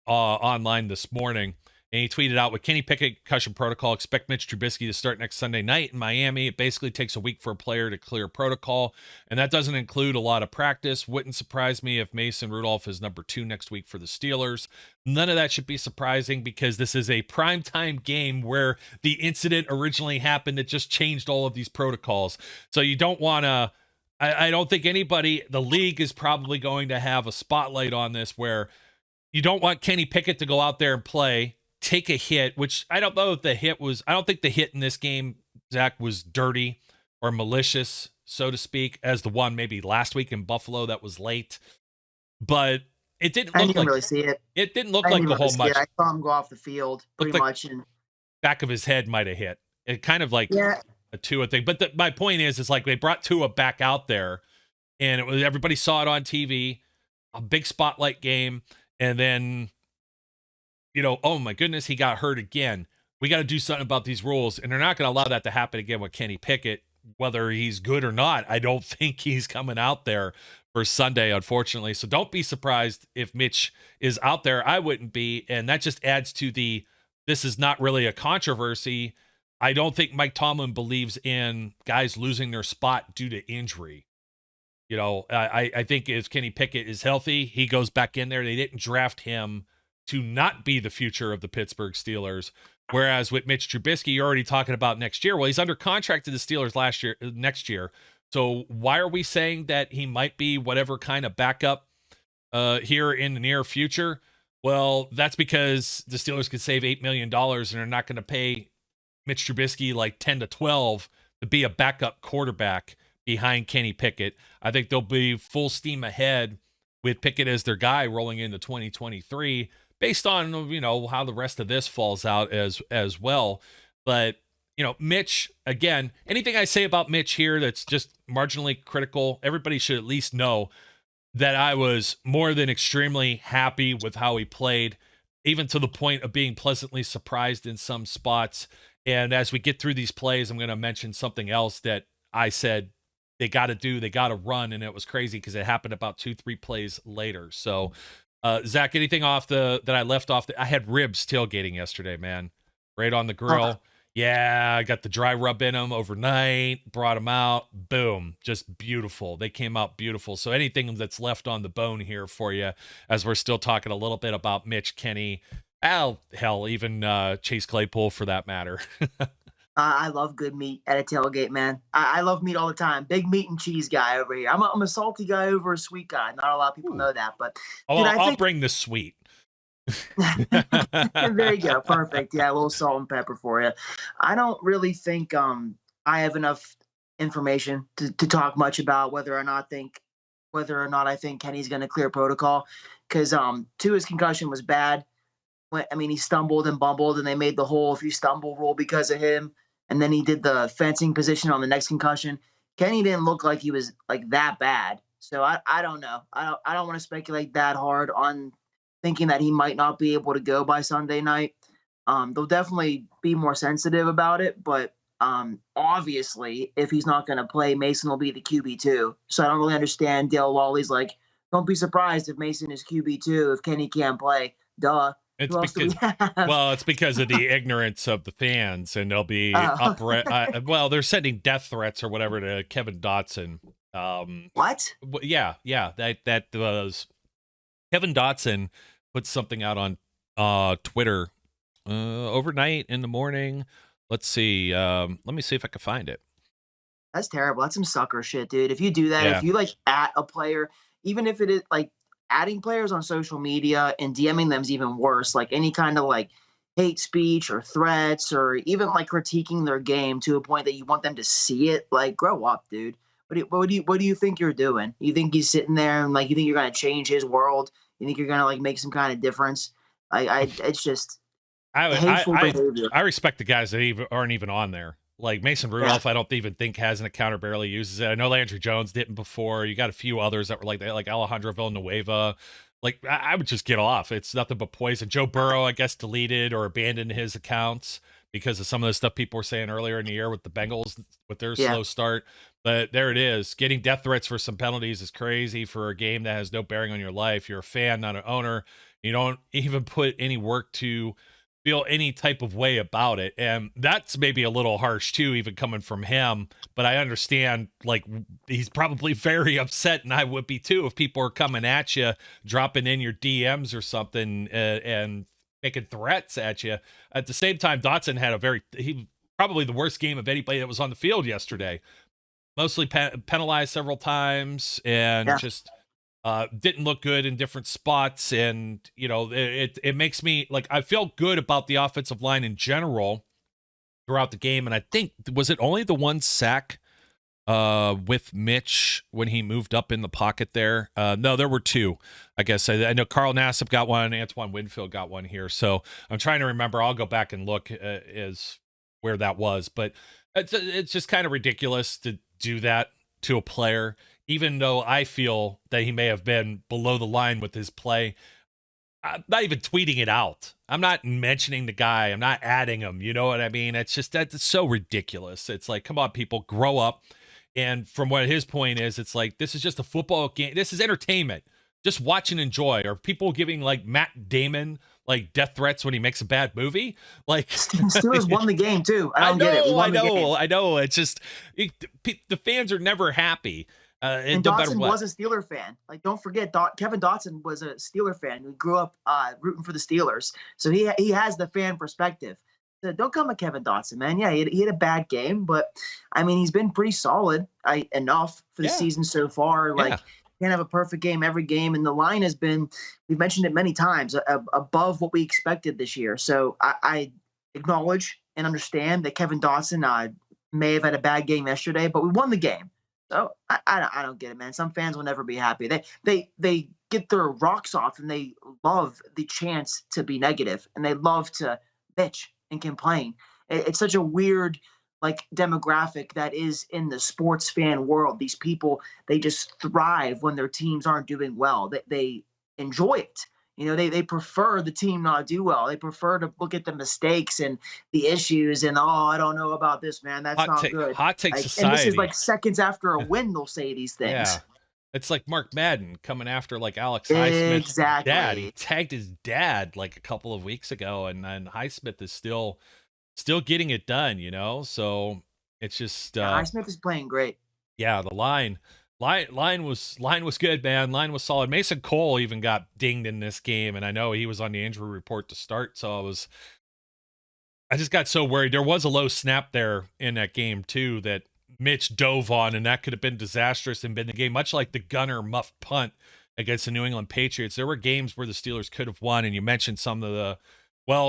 online this morning. And he tweeted out, with Kenny Pickett concussion protocol, expect Mitch Trubisky to start next Sunday night in Miami. It basically takes a week for a player to clear protocol, and that doesn't include a lot of practice. Wouldn't surprise me if Mason Rudolph is number 2 next week for the Steelers. None of that should be surprising because this is a primetime game where the incident originally happened. It just changed all of these protocols. So you don't want to, I don't think anybody, the league is probably going to have a spotlight on this where you don't want Kenny Pickett to go out there and play, take a hit, which I don't know if the hit was, I don't think the hit in this game, Zach, was dirty or malicious, so to speak, as the one maybe last week in Buffalo that was late. But it didn't look like, really see it. It didn't look like the whole much. I saw him go off the field pretty much, and back of his head might have hit. It kind of like a Tua thing. But my point is like they brought Tua back out there, and it was, everybody saw it on TV, a big spotlight game, and then, oh my goodness, he got hurt again. We got to do something about these rules. And they're not going to allow that to happen again with Kenny Pickett, whether he's good or not. I don't think he's coming out there for Sunday, unfortunately. So don't be surprised if Mitch is out there. I wouldn't be. And that just adds to this is not really a controversy. I don't think Mike Tomlin believes in guys losing their spot due to injury. I think if Kenny Pickett is healthy, he goes back in there. They didn't draft him to not be the future of the Pittsburgh Steelers. Whereas with Mitch Trubisky, you're already talking about next year. Well, he's under contract to the Steelers next year. So why are we saying that he might be whatever kind of backup here in the near future? Well, that's because the Steelers could save $8 million and they're not going to pay Mitch Trubisky like 10 to 12 to be a backup quarterback behind Kenny Pickett. I think they'll be full steam ahead with Pickett as their guy rolling into 2023. Based on, how the rest of this falls out as well. But, Mitch, again, anything I say about Mitch here that's just marginally critical, everybody should at least know that I was more than extremely happy with how he played, even to the point of being pleasantly surprised in some spots. And as we get through these plays, I'm going to mention something else that I said they got to run, and it was crazy because it happened about 2-3 plays later. So, Zach, anything off that I left off? I had ribs tailgating yesterday, man. Right on the grill. Yeah, I got the dry rub in them overnight, brought them out, boom, just beautiful. They came out beautiful. So anything that's left on the bone here for you, as we're still talking a little bit about Mitch Kenny, hell, even Chase Claypool for that matter. I love good meat at a tailgate, man. I love meat all the time. Big meat and cheese guy over here. I'm a salty guy over a sweet guy. Not a lot of people know that, but dude, I'll bring the sweet. There you go. Perfect. Yeah, a little salt and pepper for you. I don't really think I have enough information to talk much about whether or not I think Kenny's going to clear protocol, because Tua's concussion was bad. I mean, he stumbled and bumbled, and they made the whole if you stumble rule because of him. And then he did the fencing position on the next concussion. Kenny didn't look like he was like that bad. So I don't know. I don't want to speculate that hard on thinking that he might not be able to go by Sunday night. They'll definitely be more sensitive about it, but obviously, if he's not going to play, Mason will be the QB2. So I don't really understand Dale Lawley's like, don't be surprised if Mason is QB2 if Kenny can't play. Duh. It's because of the ignorance of the fans, and they'll be well, they're sending death threats or whatever to Kevin Dotson. What? Yeah, that was Kevin Dotson put something out on Twitter overnight in the morning. Let's see. Let me see if I can find it. That's terrible. That's some sucker shit, dude. If you do that, if you like at a player, even if it is like adding players on social media and DMing them is even worse. Like any kind of like hate speech or threats or even like critiquing their game to a point that you want them to see it. Like, grow up, dude. What do you think you're doing? You think he's sitting there and like you think you're gonna change his world? You think you're gonna like make some kind of difference? It's just hateful behavior. I respect the guys that aren't even on there. Like Mason Rudolph, I don't even think has an account or barely uses it. I know Landry Jones didn't before. You got a few others that were like that, like Alejandro Villanueva. Like I would just get off. It's nothing but poison. Joe Burrow, I guess, deleted or abandoned his accounts because of some of the stuff people were saying earlier in the year with the Bengals with their slow start. But there it is. Getting death threats for some penalties is crazy for a game that has no bearing on your life. You're a fan, not an owner. You don't even put any work to feel any type of way about it, and that's maybe a little harsh too, even coming from him, but I understand like he's probably very upset, and I would be too if people are coming at you, dropping in your DMs or something and making threats at you. At the same time, Dotson had probably the worst game of anybody that was on the field yesterday, mostly penalized several times and just didn't look good in different spots. And, you know, it makes me like, I felt good about the offensive line in general throughout the game. And I think, was it only the one sack with Mitch when he moved up in the pocket there? No, there were two, I guess. I know Carl Nassib got one, Antoine Winfield got one here. So I'm trying to remember. I'll go back and look is where that was, but it's just kind of ridiculous to do that to a player, even though I feel that he may have been below the line with his play. I'm not even tweeting it out. I'm not mentioning the guy. I'm not adding him. You know what I mean? It's just, that's so ridiculous. It's like, come on, people, grow up. And from what his point is, it's like, this is just a football game. This is entertainment. Just watch and enjoy. Are people giving like Matt Damon like death threats when he makes a bad movie? Like Steelers won the game too. I know. It's just the fans are never happy. And Dotson was a Steeler fan. Like, don't forget, Kevin Dotson was a Steeler fan who grew up rooting for the Steelers. So he has the fan perspective. So don't come at Kevin Dotson, man. Yeah, he had a bad game, but I mean, he's been pretty solid enough for the season so far. Like, can't have a perfect game every game. And the line has been, we've mentioned it many times, above what we expected this year. So I acknowledge and understand that Kevin Dotson may have had a bad game yesterday, but we won the game. So I don't get it, man. Some fans will never be happy. They get their rocks off and they love the chance to be negative and they love to bitch and complain. It's such a weird like demographic that is in the sports fan world. These people, they just thrive when their teams aren't doing well. They enjoy it. You know, they prefer the team not do well. They prefer to look at the mistakes and the issues and, I don't know about this, man. That's not good. Hot take like, society. And this is like seconds after a win, they'll say these things. Yeah. It's like Mark Madden coming after like Alex Highsmith's dad. He tagged his dad like a couple of weeks ago, and Highsmith is still still getting it done, So it's just Highsmith is playing great. yeah, the line was good, man. Line was solid. Mason Cole even got dinged in this game, and I know he was on the injury report to start, so I just got so worried. There was a low snap there in that game too that Mitch dove on, and that could have been disastrous and been the game, much like the Gunner muffed punt against the New England Patriots. There were games where the Steelers could have won, and you mentioned some of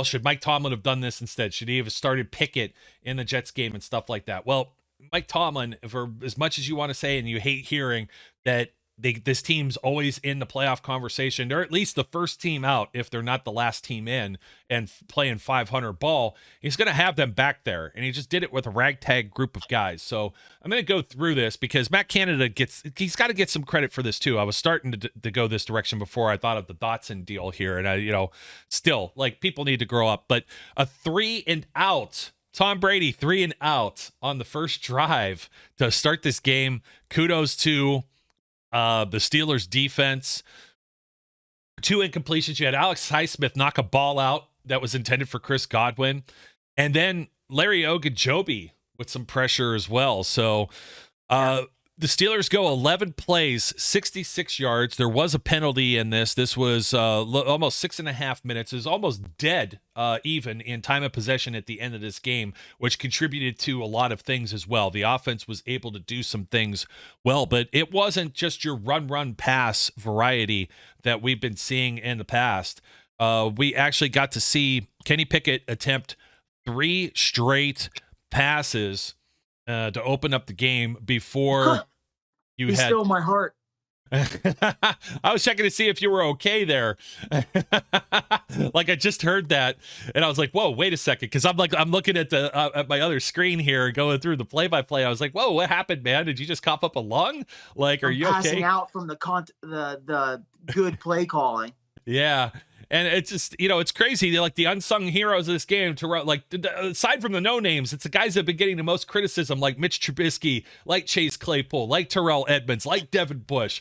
should Mike Tomlin have done this instead? Should he have started Pickett in the Jets game and stuff like that? Well, Mike Tomlin, for as much as you want to say and you hate hearing that this team's always in the playoff conversation, they're at least the first team out if they're not the last team in and playing 500 ball. He's going to have them back there, and he just did it with a ragtag group of guys. So I'm going to go through this because Matt Canada he's got to get some credit for this too. I was starting to go this direction before I thought of the Dotson deal here, and still, like, people need to grow up. But a 3 and out. Tom Brady 3 and out on the first drive to start this game. Kudos to the Steelers defense. 2 incompletions. You had Alex Highsmith knock a ball out that was intended for Chris Godwin. And then Larry Ogunjobi with some pressure as well. So the Steelers go 11 plays, 66 yards. There was a penalty in this. This was almost 6.5 minutes. It was almost dead even in time of possession at the end of this game, which contributed to a lot of things as well. The offense was able to do some things well, but it wasn't just your run, pass variety that we've been seeing in the past. We actually got to see Kenny Pickett attempt 3 straight passes to open up the game before he stole my heart. I was checking to see if you were okay there. Like, I just heard that, and I was like, "Whoa, wait a second," because I'm looking at at my other screen here, going through the play-by-play. I was like, "Whoa, what happened, man? Did you just cough up a lung? Like, are you okay?" Passing out from the good play calling. Yeah. And it's just, it's crazy. They're like the unsung heroes of this game. Aside from the no names, it's the guys that have been getting the most criticism, like Mitch Trubisky, like Chase Claypool, like Terrell Edmonds, like Devin Bush.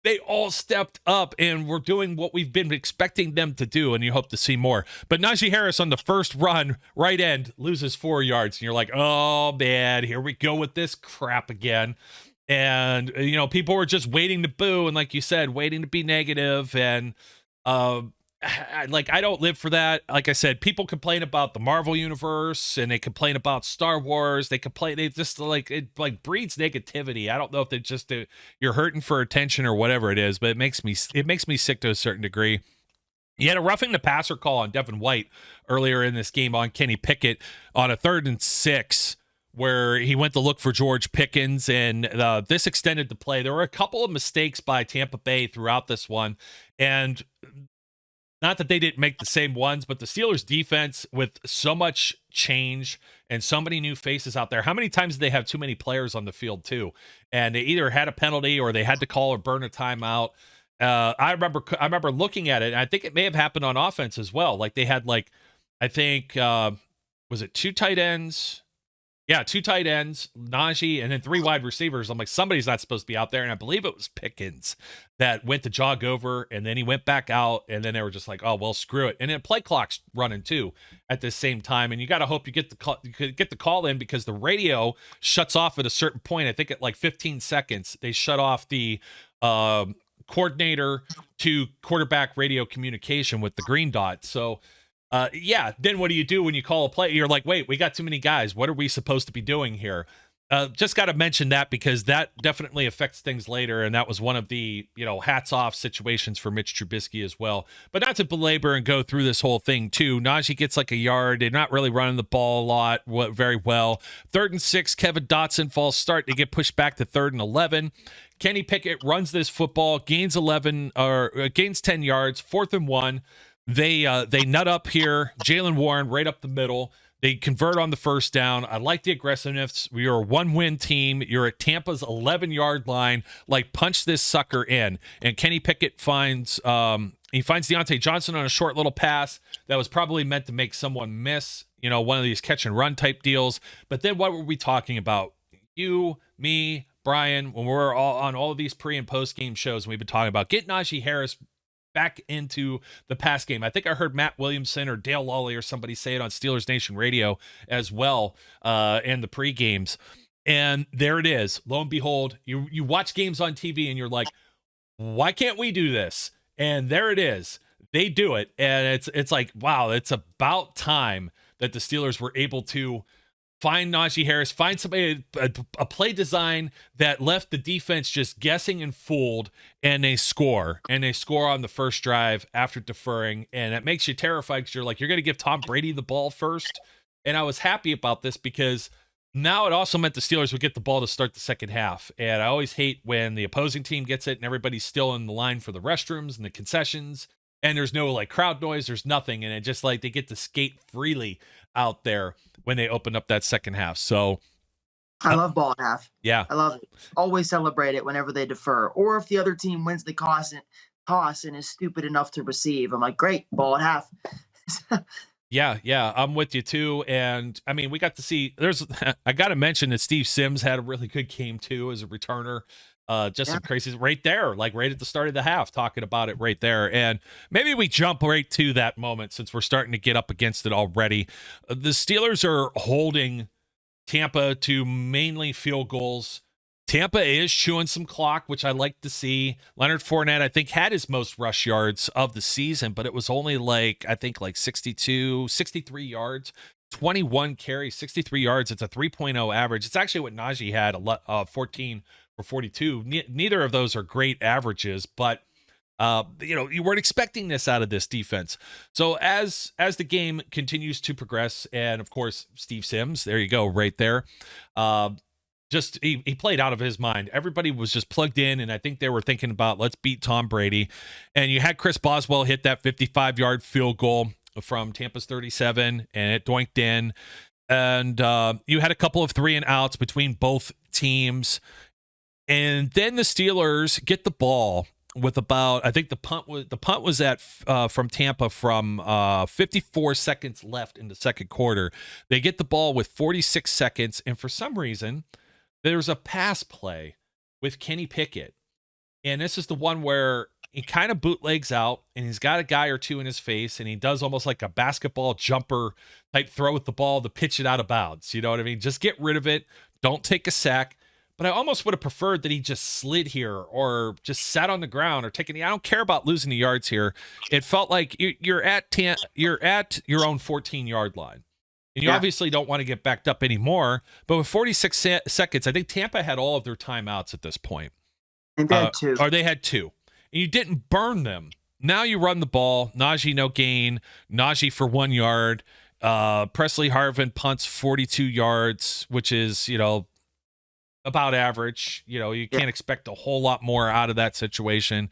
They all stepped up and were doing what we've been expecting them to do, and you hope to see more. But Najee Harris on the first run, right end, loses 4 yards. And you're like, oh, man, here we go with this crap again. And, people were just waiting to boo. And like you said, waiting to be negative. And, I don't live for that. Like I said, people complain about the Marvel universe and they complain about Star Wars. They just it breeds negativity. I don't know if they just you're hurting for attention or whatever it is, but it makes me sick to a certain degree. You had a roughing the passer call on Devin White earlier in this game on Kenny Pickett on a 3rd and 6 where he went to look for George Pickens, and this extended the play. There were a couple of mistakes by Tampa Bay throughout this one, and not that they didn't make the same ones, but the Steelers defense, with so much change and so many new faces out there, how many times did they have too many players on the field too? And they either had a penalty or they had to call or burn a timeout. I remember looking at it, and I think it may have happened on offense as well. Like, they had I think, was it 2 tight ends? Yeah, 2 tight ends, Najee, and then 3 wide receivers. I'm like, somebody's not supposed to be out there. And I believe it was Pickens that went to jog over, and then he went back out, and then they were just like, oh, well, screw it. And then play clock's running too at the same time. And you got to hope you get the call in, because the radio shuts off at a certain point. I think at like 15 seconds, they shut off the coordinator to quarterback radio communication with the green dot. So, then what do you do when you call a play? You're like, wait, we got too many guys. What are we supposed to be doing here? Just got to mention that, because that definitely affects things later. And that was one of the, hats off situations for Mitch Trubisky as well. But not to belabor and go through this whole thing too. Najee gets like a yard. They're not really running the ball a lot, very well. 3rd and 6, Kevin Dotson false start. They get pushed back to 3rd and 11. Kenny Pickett runs this football, gains 10 yards, 4th and 1. They nut up here. Jaylen Warren right up the middle. They convert on the first down. I like the aggressiveness. You're a 1-win team. You're at Tampa's 11-yard line. Punch this sucker in. And Kenny Pickett finds Deontay Johnson on a short little pass that was probably meant to make someone miss. One of these catch and run type deals. But then what were we talking about? You, me, Brian, when we're all on all of these pre and post game shows, and we've been talking about get Najee Harris back into the pass game. I think I heard Matt Williamson or Dale Lawley or somebody say it on Steelers Nation Radio as well in the pre-games. And there it is. Lo and behold, you watch games on TV and you're like, why can't we do this? And there it is. They do it. And it's like, wow, it's about time that the Steelers were able to find Najee Harris, find somebody, a play design that left the defense just guessing and fooled, and they score. And they score on the first drive after deferring, and it makes you terrified because you're like, you're going to give Tom Brady the ball first? And I was happy about this because now it also meant the Steelers would get the ball to start the second half. And I always hate when the opposing team gets it and everybody's still in the line for the restrooms and the concessions, and there's no like crowd noise, there's nothing, and it just like they get to skate freely out there when they open up that second half. So I love ball at half. Yeah, I love it. Always celebrate it whenever they defer, or if the other team wins the toss and is stupid enough to receive. I'm like, great, ball at half. Yeah, I'm with you too. And I mean, we got to see I got to mention that Steve Sims had a really good game too as a returner. Some crazy right there, like right at the start of the half, talking about it right there. And maybe we jump right to that moment since we're starting to get up against it already. The Steelers are holding Tampa to mainly field goals. Tampa is chewing some clock, which I like to see. Leonard Fournette, I think, had his most rush yards of the season, but it was only like 63 yards, 21 carries, 63 yards. It's a 3.0 average. It's actually what Najee had, 14 for 42. Neither of those are great averages, but you weren't expecting this out of this defense. So as the game continues to progress, and of course Steve Sims, there you go, right there. He played out of his mind. Everybody was just plugged in, and I think they were thinking about, let's beat Tom Brady. And you had Chris Boswell hit that 55-yard field goal from Tampa's 37, and it doinked in. And you had a couple of 3-and-outs between both teams. And then the Steelers get the ball with about, I think the punt was at from Tampa from 54 seconds left in the second quarter. They get the ball with 46 seconds, and for some reason, there's a pass play with Kenny Pickett. And this is the one where he kind of bootlegs out, and he's got a guy or two in his face, and he does almost like a basketball jumper type throw with the ball to pitch it out of bounds. You know what I mean? Just get rid of it. Don't take a sack. But I almost would have preferred that he just slid here or just sat on the ground or taking. I don't care about losing the yards here. It felt like you're at your own 14-yard line. And you obviously don't want to get backed up anymore. But with 46 seconds, I think Tampa had all of their timeouts at this point. And they had two. Or they had two. And you didn't burn them. Now you run the ball. Najee, no gain. Najee for 1 yard. Presley Harvin punts 42 yards, which is, about average. You can't expect a whole lot more out of that situation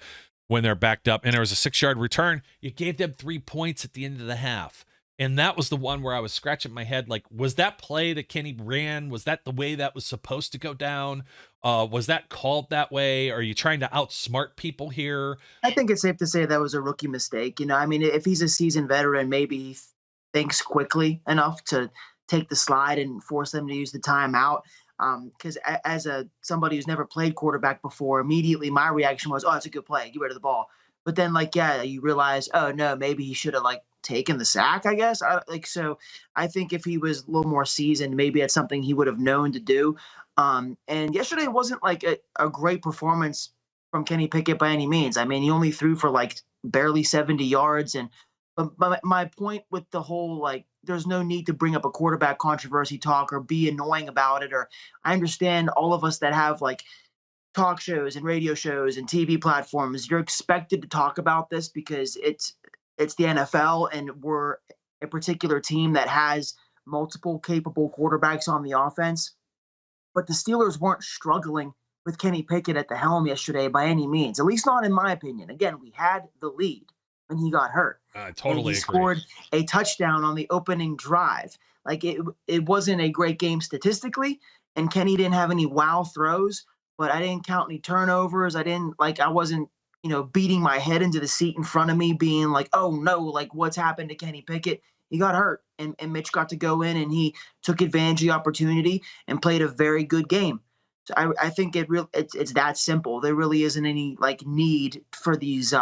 when they're backed up. And there was a 6-yard return. You gave them 3 points at the end of the half. And that was the one where I was scratching my head. Like, was that play that Kenny ran? Was that the way that was supposed to go down? Was that called that way? Are you trying to outsmart people here? I think it's safe to say that was a rookie mistake. I mean, if he's a seasoned veteran, maybe he thinks quickly enough to take the slide and force them to use the timeout. Because as somebody who's never played quarterback before, immediately my reaction was, oh, it's a good play. Get rid of the ball. But then, you realize, oh, no, maybe he should have, taken the sack, I guess. So I think if he was a little more seasoned, maybe it's something he would have known to do. And yesterday wasn't, a great performance from Kenny Pickett by any means. I mean, he only threw for, barely 70 yards. But my point with the whole, there's no need to bring up a quarterback controversy talk or be annoying about it. Or I understand all of us that have talk shows and radio shows and TV platforms, you're expected to talk about this because it's the NFL and we're a particular team that has multiple capable quarterbacks on the offense. But the Steelers weren't struggling with Kenny Pickett at the helm yesterday by any means, at least not in my opinion. Again, we had the lead when he got hurt. I totally agree. He scored a touchdown on the opening drive. It wasn't a great game statistically, and Kenny didn't have any wow throws, but I didn't count any turnovers. I wasn't, beating my head into the seat in front of me being like, oh no, what's happened to Kenny Pickett? He got hurt, and Mitch got to go in, and he took advantage of the opportunity and played a very good game. So I think it's that simple. There really isn't any like need for these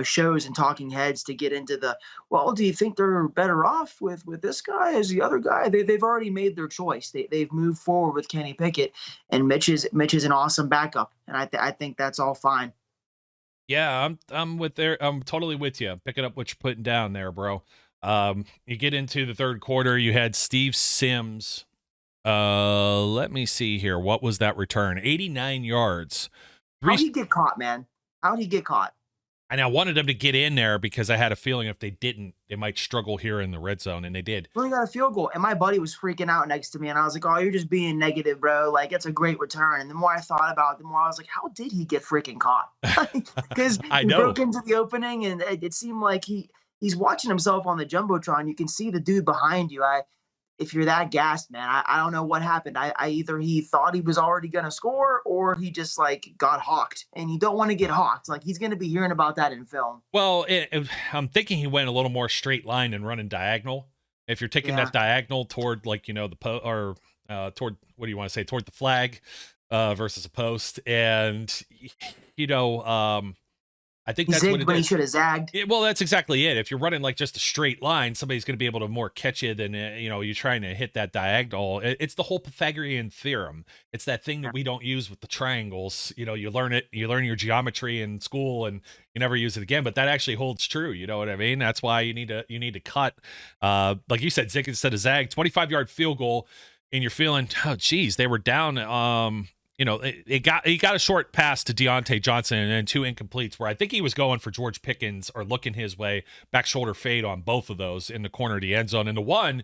shows and talking heads to get into the, well, do you think they're better off with this guy as the other guy? They've already made their choice. They've moved forward with Kenny Pickett, and Mitch is an awesome backup, and I think that's all fine. Yeah, I'm totally with you. Picking up what you're putting down there, bro. You get into the third quarter, you had Steve Sims. Let me see here. What was that return? 89 yards. How'd he get caught, man? How'd he get caught? And I wanted them to get in there because I had a feeling if they didn't, they might struggle here in the red zone, and they did. We only got a field goal, and my buddy was freaking out next to me, and I was like, "Oh, you're just being negative, bro. Like, it's a great return." And the more I thought about it, the more I was like, "How did he get freaking caught?" Because I he know. broke into the opening, and it seemed like he's watching himself on the jumbotron. You can see the dude behind you. If you're that gassed, man, I don't know what happened. I either he thought he was already gonna score, or he just like got hawked, and you don't want to get hawked. Like, he's gonna be hearing about that in film. Well, I'm thinking he went a little more straight line and running diagonal. If you're taking that diagonal toward, like, the toward, what do you want to say, toward the flag versus a post, and I think that's what it is. He should have zagged. Well, that's exactly it. If you're running like just a straight line, somebody's going to be able to more catch you than you're trying to hit that diagonal. It's the whole Pythagorean theorem. It's that thing that we don't use with the triangles. You learn it. You learn your geometry in school, and you never use it again. But that actually holds true. You know what I mean? That's why you need to cut. Like you said, zig instead of zag. 25-yard field goal, and you're feeling, oh geez, they were down. He got a short pass to Deontay Johnson and then 2 incompletes where I think he was going for George Pickens or looking his way, back shoulder fade on both of those in the corner of the end zone. And the one,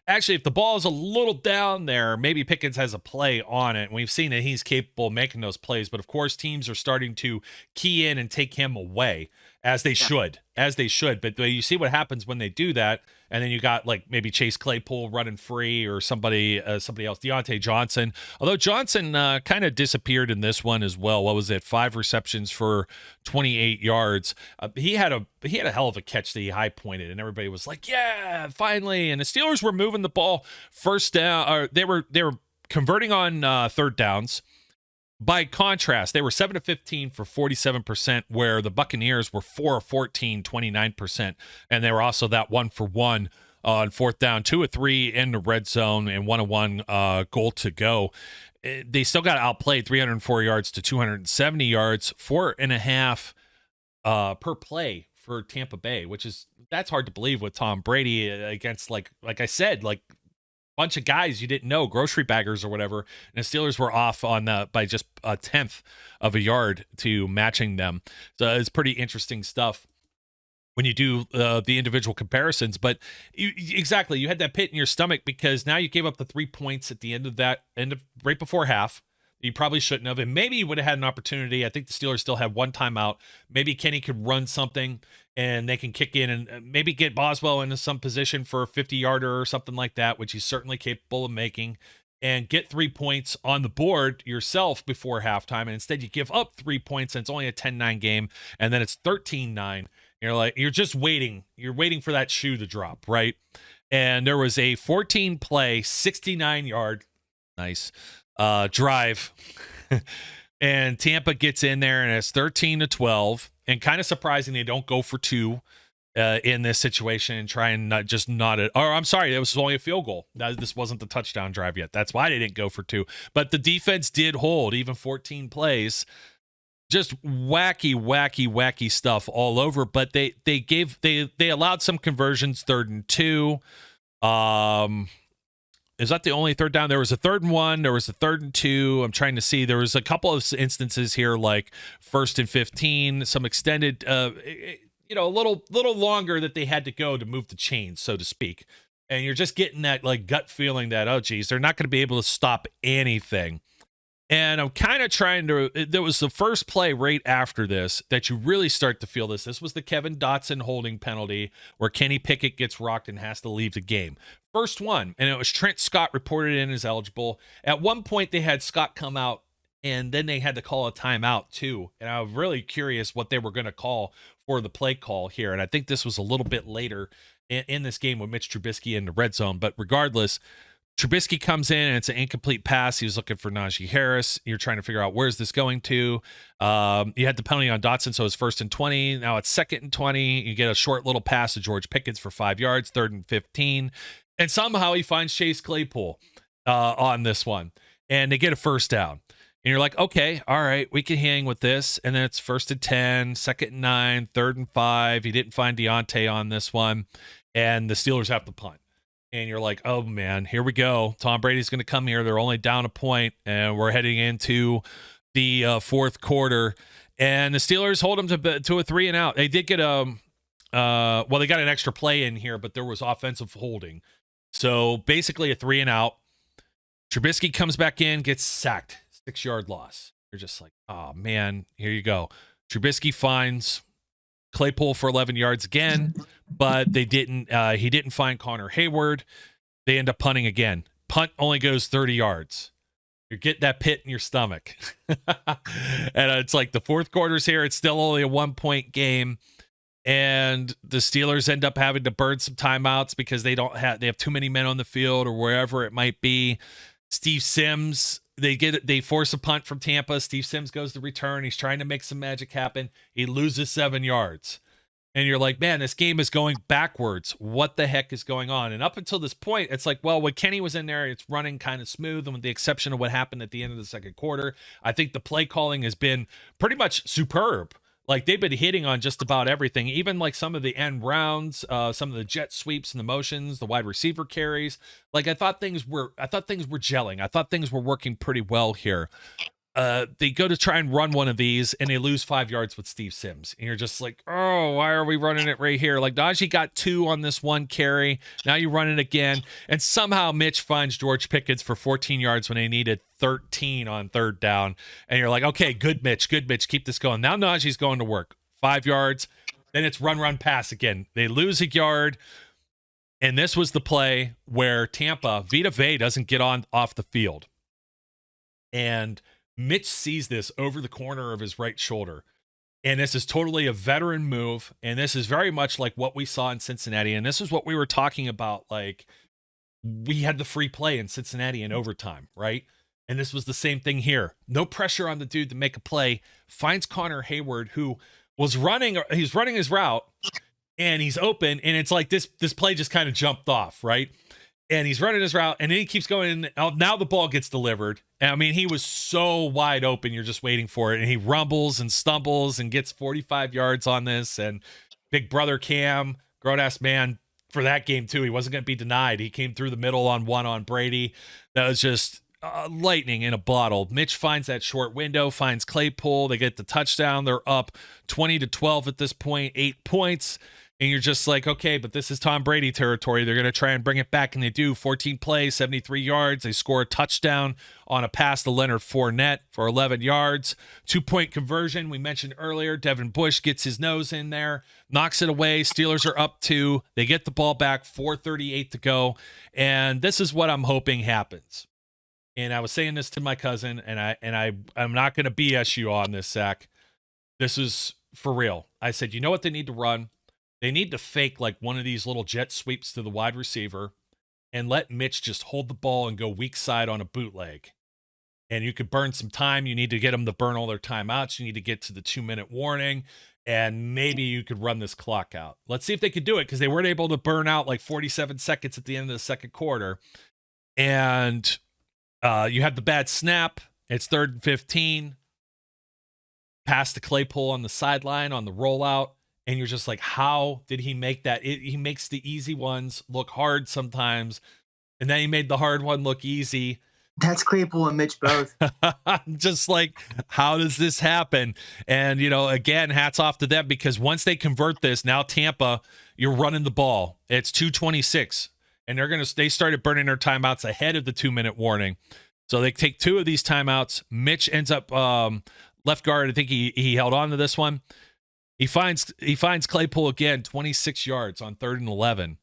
actually, if the ball is a little down there, maybe Pickens has a play on it. And we've seen that he's capable of making those plays. But of course, teams are starting to key in and take him away, as they should. But you see what happens when they do that. And then you got like maybe Chase Claypool running free or somebody else, Deontay Johnson. Although Johnson kind of disappeared in this one as well. What was it? 5 receptions for 28 yards. He had a hell of a catch that he high pointed, and everybody was like, "Yeah, finally!" And the Steelers were moving the ball first down. Or they were converting on third downs. By contrast, they were 7 of 15 for 47%, where the Buccaneers were 4 of 14, 29%. And they were also that 1 for 1 on fourth down, 2 of 3 in the red zone, and 1 of 1 goal to go. They still got outplayed 304 yards to 270 yards, 4.5 per play for Tampa Bay, that's hard to believe with Tom Brady against, like I said, like, bunch of guys you didn't know, grocery baggers or whatever, and the Steelers were off on by just 1/10 of a yard to matching them. So it's pretty interesting stuff when you do the individual comparisons. But you had that pit in your stomach because now you gave up the 3 points at the end of right before half. You probably shouldn't have, and maybe you would have had an opportunity. I think the Steelers still had one timeout. Maybe Kenny could run something, and they can kick in and maybe get Boswell into some position for a 50-yarder or something like that, which he's certainly capable of making, and get 3 points on the board yourself before halftime. And instead, you give up 3 points, and it's only a 10-9 game, and then it's 13-9. You're just waiting. You're waiting for that shoe to drop, right? And there was a 14-play, 69-yard, nice drive. And Tampa gets in there, and it's 13-12. And kind of surprising they don't go for 2 in this situation and try and not it. Or I'm sorry, it was only a field goal. This wasn't the touchdown drive yet. That's why they didn't go for 2. But the defense did hold, even 14 plays. Just wacky stuff all over. But they allowed some conversions, 3rd and 2. Is that the only third down? There was a 3rd and 1. There was a 3rd and 2. I'm trying to see. There was a couple of instances here, like 1st and 15, some extended, a little longer that they had to go to move the chains, so to speak. And you're just getting that like gut feeling that, oh, geez, they're not going to be able to stop anything. And I'm kind of trying to, there was the first play right after this that you really start to feel this. This was the Kevin Dotson holding penalty where Kenny Pickett gets rocked and has to leave the game. First one, and it was Trent Scott reported in as eligible. At one point, they had Scott come out, and then they had to call a timeout too. And I was really curious what they were going to call for the play call here. And I think this was a little bit later in this game with Mitch Trubisky in the red zone. But regardless, Trubisky comes in and it's an incomplete pass. He was looking for Najee Harris. You're trying to figure out where's this going to. You had the penalty on Dotson, so it's 1st and 20. Now it's 2nd and 20. You get a short little pass to George Pickens for 5 yards, 3rd and 15. And somehow he finds Chase Claypool on this one. And they get a 1st down. And you're like, okay, all right, we can hang with this. And then it's 1st and 10, 2nd and 9, 3rd and 5. He didn't find Deontay on this one. And the Steelers have to punt. And you're like, oh, man, here we go. Tom Brady's going to come here. They're only down a point, and we're heading into the 4th quarter. And the Steelers hold them to a 3 and out. They did get they got an extra play in here, but there was offensive holding. So basically a 3 and out. Trubisky comes back in, gets sacked, 6-yard loss. You're just like, oh, man, here you go. Trubisky finds Claypool for 11 yards again, but he didn't find Connor Hayward. They end up punting again. Punt only goes 30 yards. You're getting that pit in your stomach. And it's like the 4th quarter's here. It's still only a 1-point game. And the Steelers end up having to burn some timeouts because they have too many men on the field or wherever it might be. Steve Sims, they force a punt from Tampa. Steve Sims goes to return. He's trying to make some magic happen. He loses 7 yards. And you're like, man, this game is going backwards. What the heck is going on? And up until this point, it's like, well, when Kenny was in there, it's running kind of smooth. And with the exception of what happened at the end of the 2nd quarter, I think the play calling has been pretty much superb. Like, they've been hitting on just about everything, even like some of the end rounds, some of the jet sweeps and the motions, the wide receiver carries. Like, I thought things were gelling. I thought things were working pretty well here. They go to try and run one of these and they lose 5 yards with Steve Sims. And you're just like, oh, why are we running it right here? Like, Najee got 2 on this one carry. Now you run it again. And somehow Mitch finds George Pickens for 14 yards when they needed 13 on 3rd down. And you're like, okay, good Mitch. Keep this going. Now Najee's going to work. 5 yards. Then it's run, pass again. They lose a yard. And this was the play where Tampa, Vita Vea doesn't get off the field. And Mitch sees this over the corner of his right shoulder. And this is totally a veteran move. And this is very much like what we saw in Cincinnati. And this is what we were talking about. Like, we had the free play in Cincinnati in overtime, right? And this was the same thing here. No pressure on the dude to make a play. Finds Connor Hayward, who was running his route, and he's open. And it's like this play just kind of jumped off, right? And he's running his route, and then he keeps going. Now the ball gets delivered. And I mean, he was so wide open. You're just waiting for it. And he rumbles and stumbles and gets 45 yards on this. And big brother Cam, grown-ass man for that game, too. He wasn't going to be denied. He came through the middle on Brady. That was just lightning in a bottle. Mitch finds that short window, finds Claypool. They get the touchdown. They're up 20-12 at this point, 8 points. And you're just like, okay, but this is Tom Brady territory. They're going to try and bring it back, and they do. 14 plays, 73 yards. They score a touchdown on a pass to Leonard Fournette for 11 yards. 2-point conversion. We mentioned earlier, Devin Bush gets his nose in there, knocks it away. Steelers are up 2. They get the ball back, 4:38 to go. And this is what I'm hoping happens. And I was saying this to my cousin, and I'm not going to BS you on this, Zach. This is for real. I said, you know what they need to run? They need to fake like one of these little jet sweeps to the wide receiver and let Mitch just hold the ball and go weak side on a bootleg. And you could burn some time. You need to get them to burn all their timeouts. You need to get to the 2-minute warning, and maybe you could run this clock out. Let's see if they could do it, because they weren't able to burn out like 47 seconds at the end of the 2nd quarter. And you had the bad snap. It's 3rd and 15. Pass to Claypool on the sideline on the rollout. And you're just like, how did he make that? He makes the easy ones look hard sometimes. And then he made the hard one look easy. That's Claypool and Mitch both. Just like, how does this happen? And, you know, again, hats off to them, because once they convert this, now Tampa, you're running the ball. It's 2:26. And they started burning their timeouts ahead of the 2-minute warning. So they take 2 of these timeouts. Mitch ends up left guard. I think he held on to this one. He finds Claypool again, 26 yards on 3rd and 11.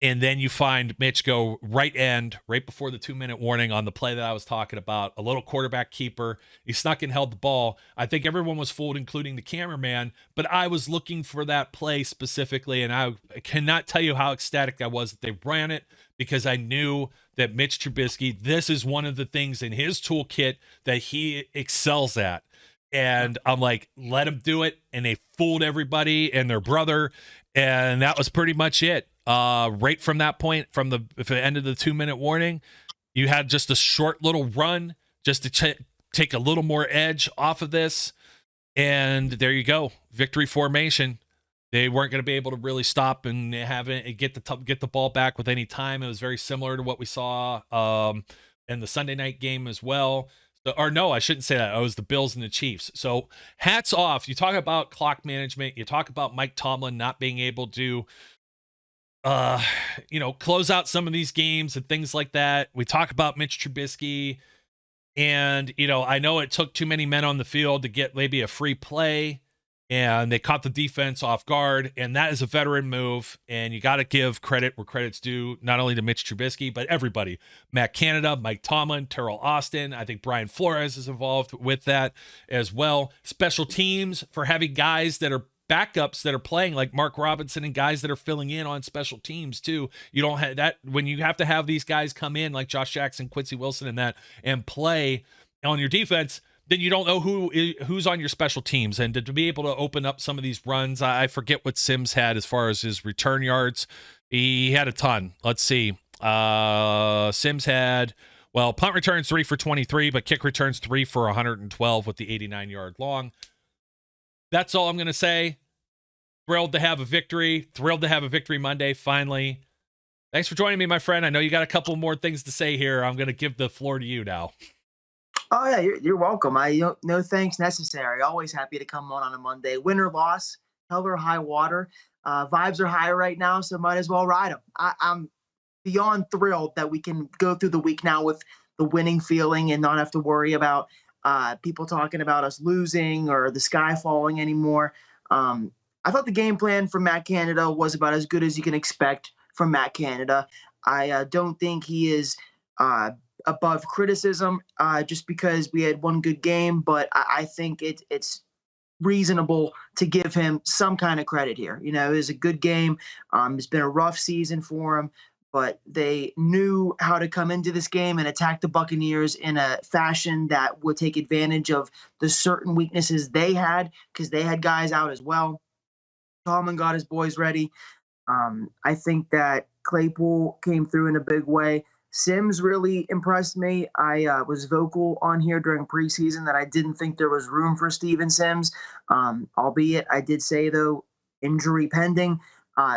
And then you find Mitch go right end, right before the 2-minute warning on the play that I was talking about. A little quarterback keeper. He snuck and held the ball. I think everyone was fooled, including the cameraman. But I was looking for that play specifically, and I cannot tell you how ecstatic I was that they ran it. because I knew that Mitch Trubisky, this is one of the things in his toolkit that he excels at. And I'm like, let him do it. And they fooled everybody and their brother. And that was pretty much it. Right from that point, from the end of the 2-minute warning, you had just a short little run just to take a little more edge off of this. And there you go. Victory formation. They weren't going to be able to really stop and get the ball back with any time. It was very similar to what we saw in the Sunday night game as well. Or no, I shouldn't say that. It was the Bills and the Chiefs. So hats off. You talk about clock management. You talk about Mike Tomlin not being able to close out some of these games and things like that. We talk about Mitch Trubisky, and I know it took too many men on the field to get maybe a free play, and they caught the defense off guard, and that is a veteran move, and you got to give credit where credit's due, not only to Mitch Trubisky, but everybody. Matt Canada, Mike Tomlin, Terrell Austin. I think Brian Flores is involved with that as well. Special teams for having guys that are backups that are playing, like Mark Robinson, and guys that are filling in on special teams too. You don't have that when you have to have these guys come in like Josh Jackson, Quincy Wilson, and play on your defense. Then you don't know who's on your special teams, and to be able to open up some of these runs. I forget what Sims had as far as his return yards. He had a ton. Let's see. Sims had, punt returns 3 for 23, but kick returns 3 for 112 with the 89-yard long. That's all I'm going to say. Thrilled to have a victory. Thrilled to have a victory Monday, finally. Thanks for joining me, my friend. I know you got a couple more things to say here. I'm going to give the floor to you now. Oh, yeah, you're welcome. No thanks necessary. Always happy to come on a Monday. Win or loss, hell or high water. Vibes are high right now, so might as well ride them. I'm beyond thrilled that we can go through the week now with the winning feeling and not have to worry about people talking about us losing or the sky falling anymore. I thought the game plan from Matt Canada was about as good as you can expect from Matt Canada. I don't think he is above criticism just because we had one good game, but I think it's reasonable to give him some kind of credit here. It was a good game. It's been a rough season for him, but they knew how to come into this game and attack the Buccaneers in a fashion that would take advantage of the certain weaknesses they had, because they had guys out as well. Tomlin got his boys ready. I think that Claypool came through in a big way. Sims really impressed me. I was vocal on here during preseason that I didn't think there was room for Steven Sims, albeit I did say, though, injury pending.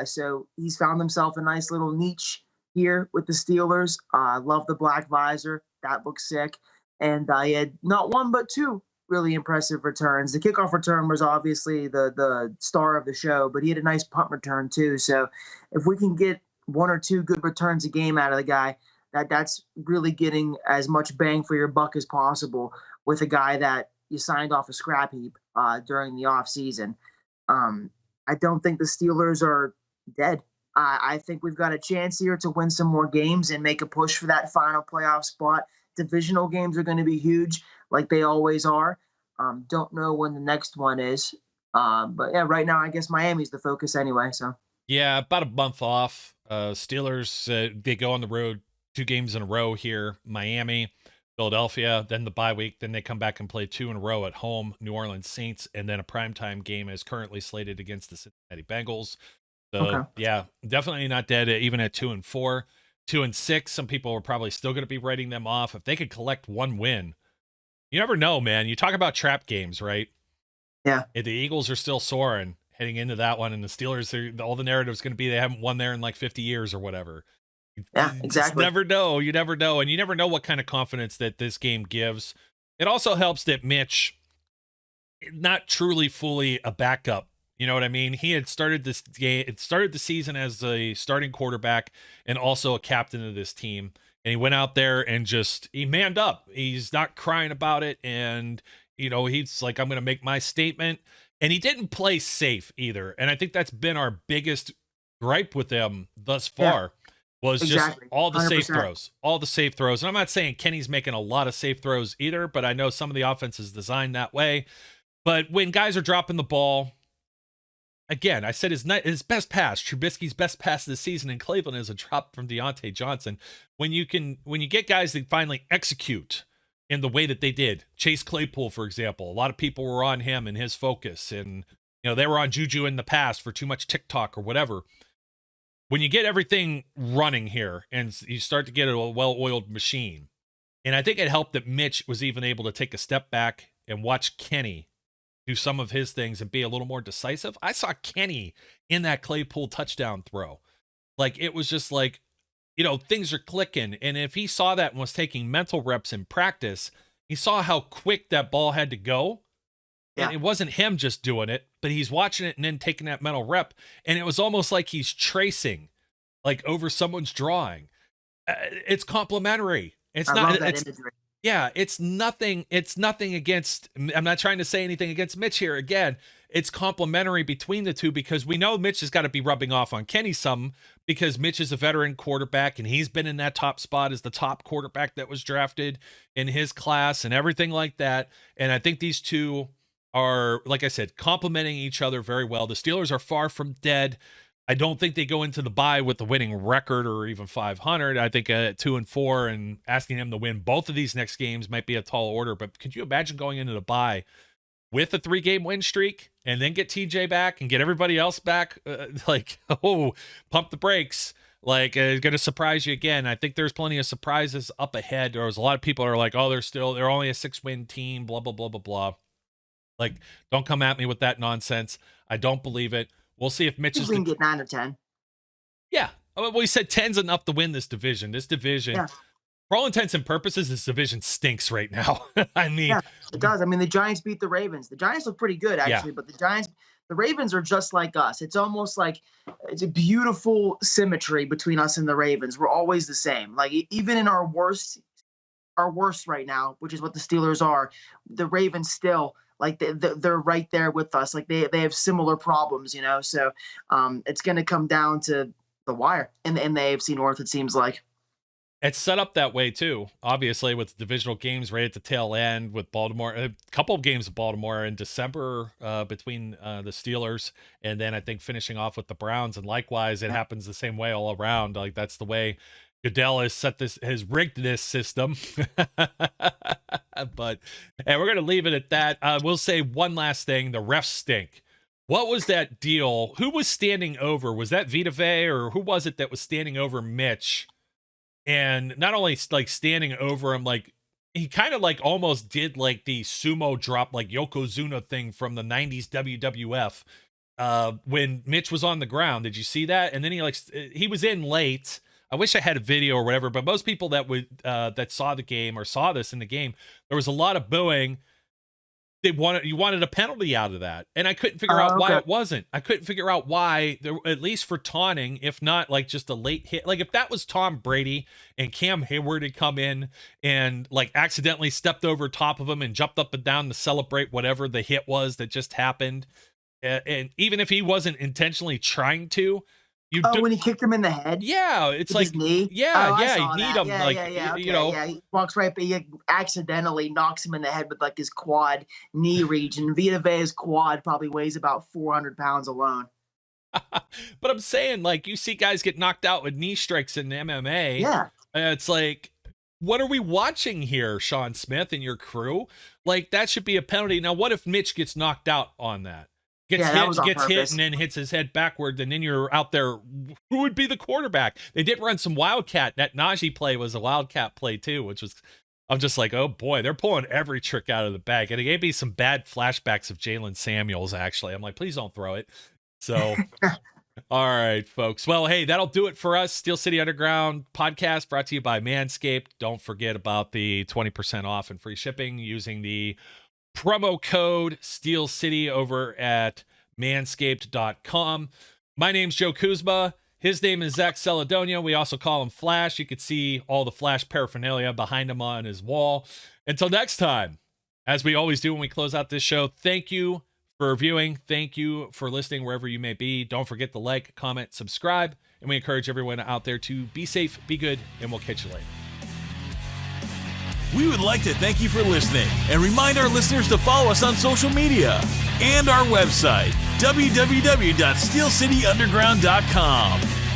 So he's found himself a nice little niche here with the Steelers. Love the black visor. That looks sick. And I had not one but two really impressive returns. The kickoff return was obviously the star of the show, but he had a nice punt return too. So if we can get one or two good returns a game out of the guy, that's really getting as much bang for your buck as possible with a guy that you signed off a scrap heap during the offseason. I don't think the Steelers are dead. I think we've got a chance here to win some more games and make a push for that final playoff spot. Divisional games are going to be huge, like they always are. Don't know when the next one is. But yeah, right now, I guess Miami's the focus anyway. So yeah, about a month off. Steelers, they go on the road 2 games in a row here. Miami, Philadelphia, then the bye week. Then they come back and play 2 in a row at home, New Orleans Saints, and then a primetime game is currently slated against the Cincinnati Bengals. So okay. Yeah, definitely not dead even at 2-4. 2-6. Some people are probably still going to be writing them off. If they could collect one win, you never know, man. You talk about trap games, right? Yeah. If the Eagles are still soaring heading into that one, and the Steelers, all the narrative is going to be they haven't won there in like 50 years or whatever. Yeah, exactly. You never know. You never know. And you never know what kind of confidence that this game gives. It also helps that Mitch, not truly fully a backup. You know what I mean? He had started this game. It started the season as a starting quarterback and also a captain of this team. And he went out there and he manned up. He's not crying about it. And, he's like, I'm going to make my statement. And he didn't play safe either. And I think that's been our biggest gripe with him thus far. Was exactly. Just all the 100%. Safe throws. And I'm not saying Kenny's making a lot of safe throws either, but I know some of the offense is designed that way. But when guys are dropping the ball, again, I said his best pass, Trubisky's best pass of the season in Cleveland is a drop from Deontay Johnson. When you get guys that finally execute in the way that they did, Chase Claypool, for example, a lot of people were on him and his focus, and they were on Juju in the past for too much TikTok or whatever. When you get everything running here and you start to get a well-oiled machine, and I think it helped that Mitch was even able to take a step back and watch Kenny do some of his things and be a little more decisive. I saw Kenny in that Claypool touchdown throw. Like, it was just like, things are clicking. And if he saw that and was taking mental reps in practice, he saw how quick that ball had to go. Yeah. And it wasn't him just doing it, but he's watching it and then taking that mental rep. And it was almost like he's tracing, like, over someone's drawing. It's complimentary. It's not. Yeah, it's nothing against, I'm not trying to say anything against Mitch here. Again, it's complimentary between the two, because we know Mitch has got to be rubbing off on Kenny some, because Mitch is a veteran quarterback and he's been in that top spot as the top quarterback that was drafted in his class and everything like that. And I think these two are, like I said, complementing each other very well. The Steelers are far from dead. I don't think they go into the bye with the winning record or even 500. I think 2-4 and asking them to win both of these next games might be a tall order. But could you imagine going into the bye with a 3-game win streak and then get TJ back and get everybody else back? Pump the brakes. Like, going to surprise you again. I think there's plenty of surprises up ahead. There was a lot of people that are like, oh, they're only a 6-win team, blah, blah, blah, blah, blah. Like, don't come at me with that nonsense. I don't believe it. We'll see if Mitch is. We can get 9 or 10. Yeah. We said 10's enough to win this division. Yeah. For all intents and purposes, this division stinks right now. I mean, yeah, it does. I mean, the Giants beat the Ravens. The Giants look pretty good, actually, but the Ravens are just like us. It's almost like it's a beautiful symmetry between us and the Ravens. We're always the same. Like, even in our worst right now, which is what the Steelers are, the Ravens still, like, they're right there with us. Like, they have similar problems, so it's going to come down to the wire in the AFC North, it seems like. It's set up that way too, obviously, with divisional games right at the tail end with Baltimore, a couple of games of Baltimore in December between the Steelers, and then I think finishing off with the Browns. And likewise, it happens the same way all around. Like, that's the way Goodell has rigged this system. But we're going to leave it at that. We'll say one last thing. The refs stink. What was that deal? Who was standing over? Was that Vita Vea, or who was it that was standing over Mitch? And not only like standing over him, like, he kind of like almost did like the sumo drop, like Yokozuna thing from the 90s WWF when Mitch was on the ground. Did you see that? And then he was in late. I wish I had a video or whatever, but most people that saw the game or saw this in the game, there was a lot of booing. You wanted a penalty out of that, and I couldn't figure out why it wasn't. I couldn't figure out why, at least for taunting, if not like just a late hit. Like, if that was Tom Brady and Cam Hayward had come in and like accidentally stepped over top of him and jumped up and down to celebrate whatever the hit was that just happened, and even if he wasn't intentionally trying to. When he kicked him in the head? Yeah, it's like, his knee? He kneed him. He walks right, but he accidentally knocks him in the head with like his quad knee region. Vita Vea's quad probably weighs about 400 pounds alone. But I'm saying, like, you see guys get knocked out with knee strikes in MMA. Yeah. It's like, what are we watching here, Sean Smith and your crew? Like, that should be a penalty. Now, what if Mitch gets knocked out on that? Gets hit and then hits his head backward, and then you're out there. Who would be the quarterback? They did run some wildcat. That Najee play was a wildcat play too, which was, I'm just like, oh boy, they're pulling every trick out of the bag. And it gave me some bad flashbacks of Jalen Samuels, actually. I'm like, please don't throw it. So, all right, folks. Well, hey, that'll do it for us. Steel City Underground podcast brought to you by Manscaped. Don't forget about the 20% off and free shipping using the promo code Steel City over at manscaped.com. My name's Joe Kuzma. His name is Zach Celadonio. We also call him Flash. You can see all the Flash paraphernalia behind him on his wall. Until next time, as we always do when we close out this show, thank you for viewing. Thank you for listening wherever you may be. Don't forget to like, comment, subscribe, and we encourage everyone out there to be safe, be good, and we'll catch you later. We would like to thank you for listening and remind our listeners to follow us on social media and our website, www.steelcityunderground.com.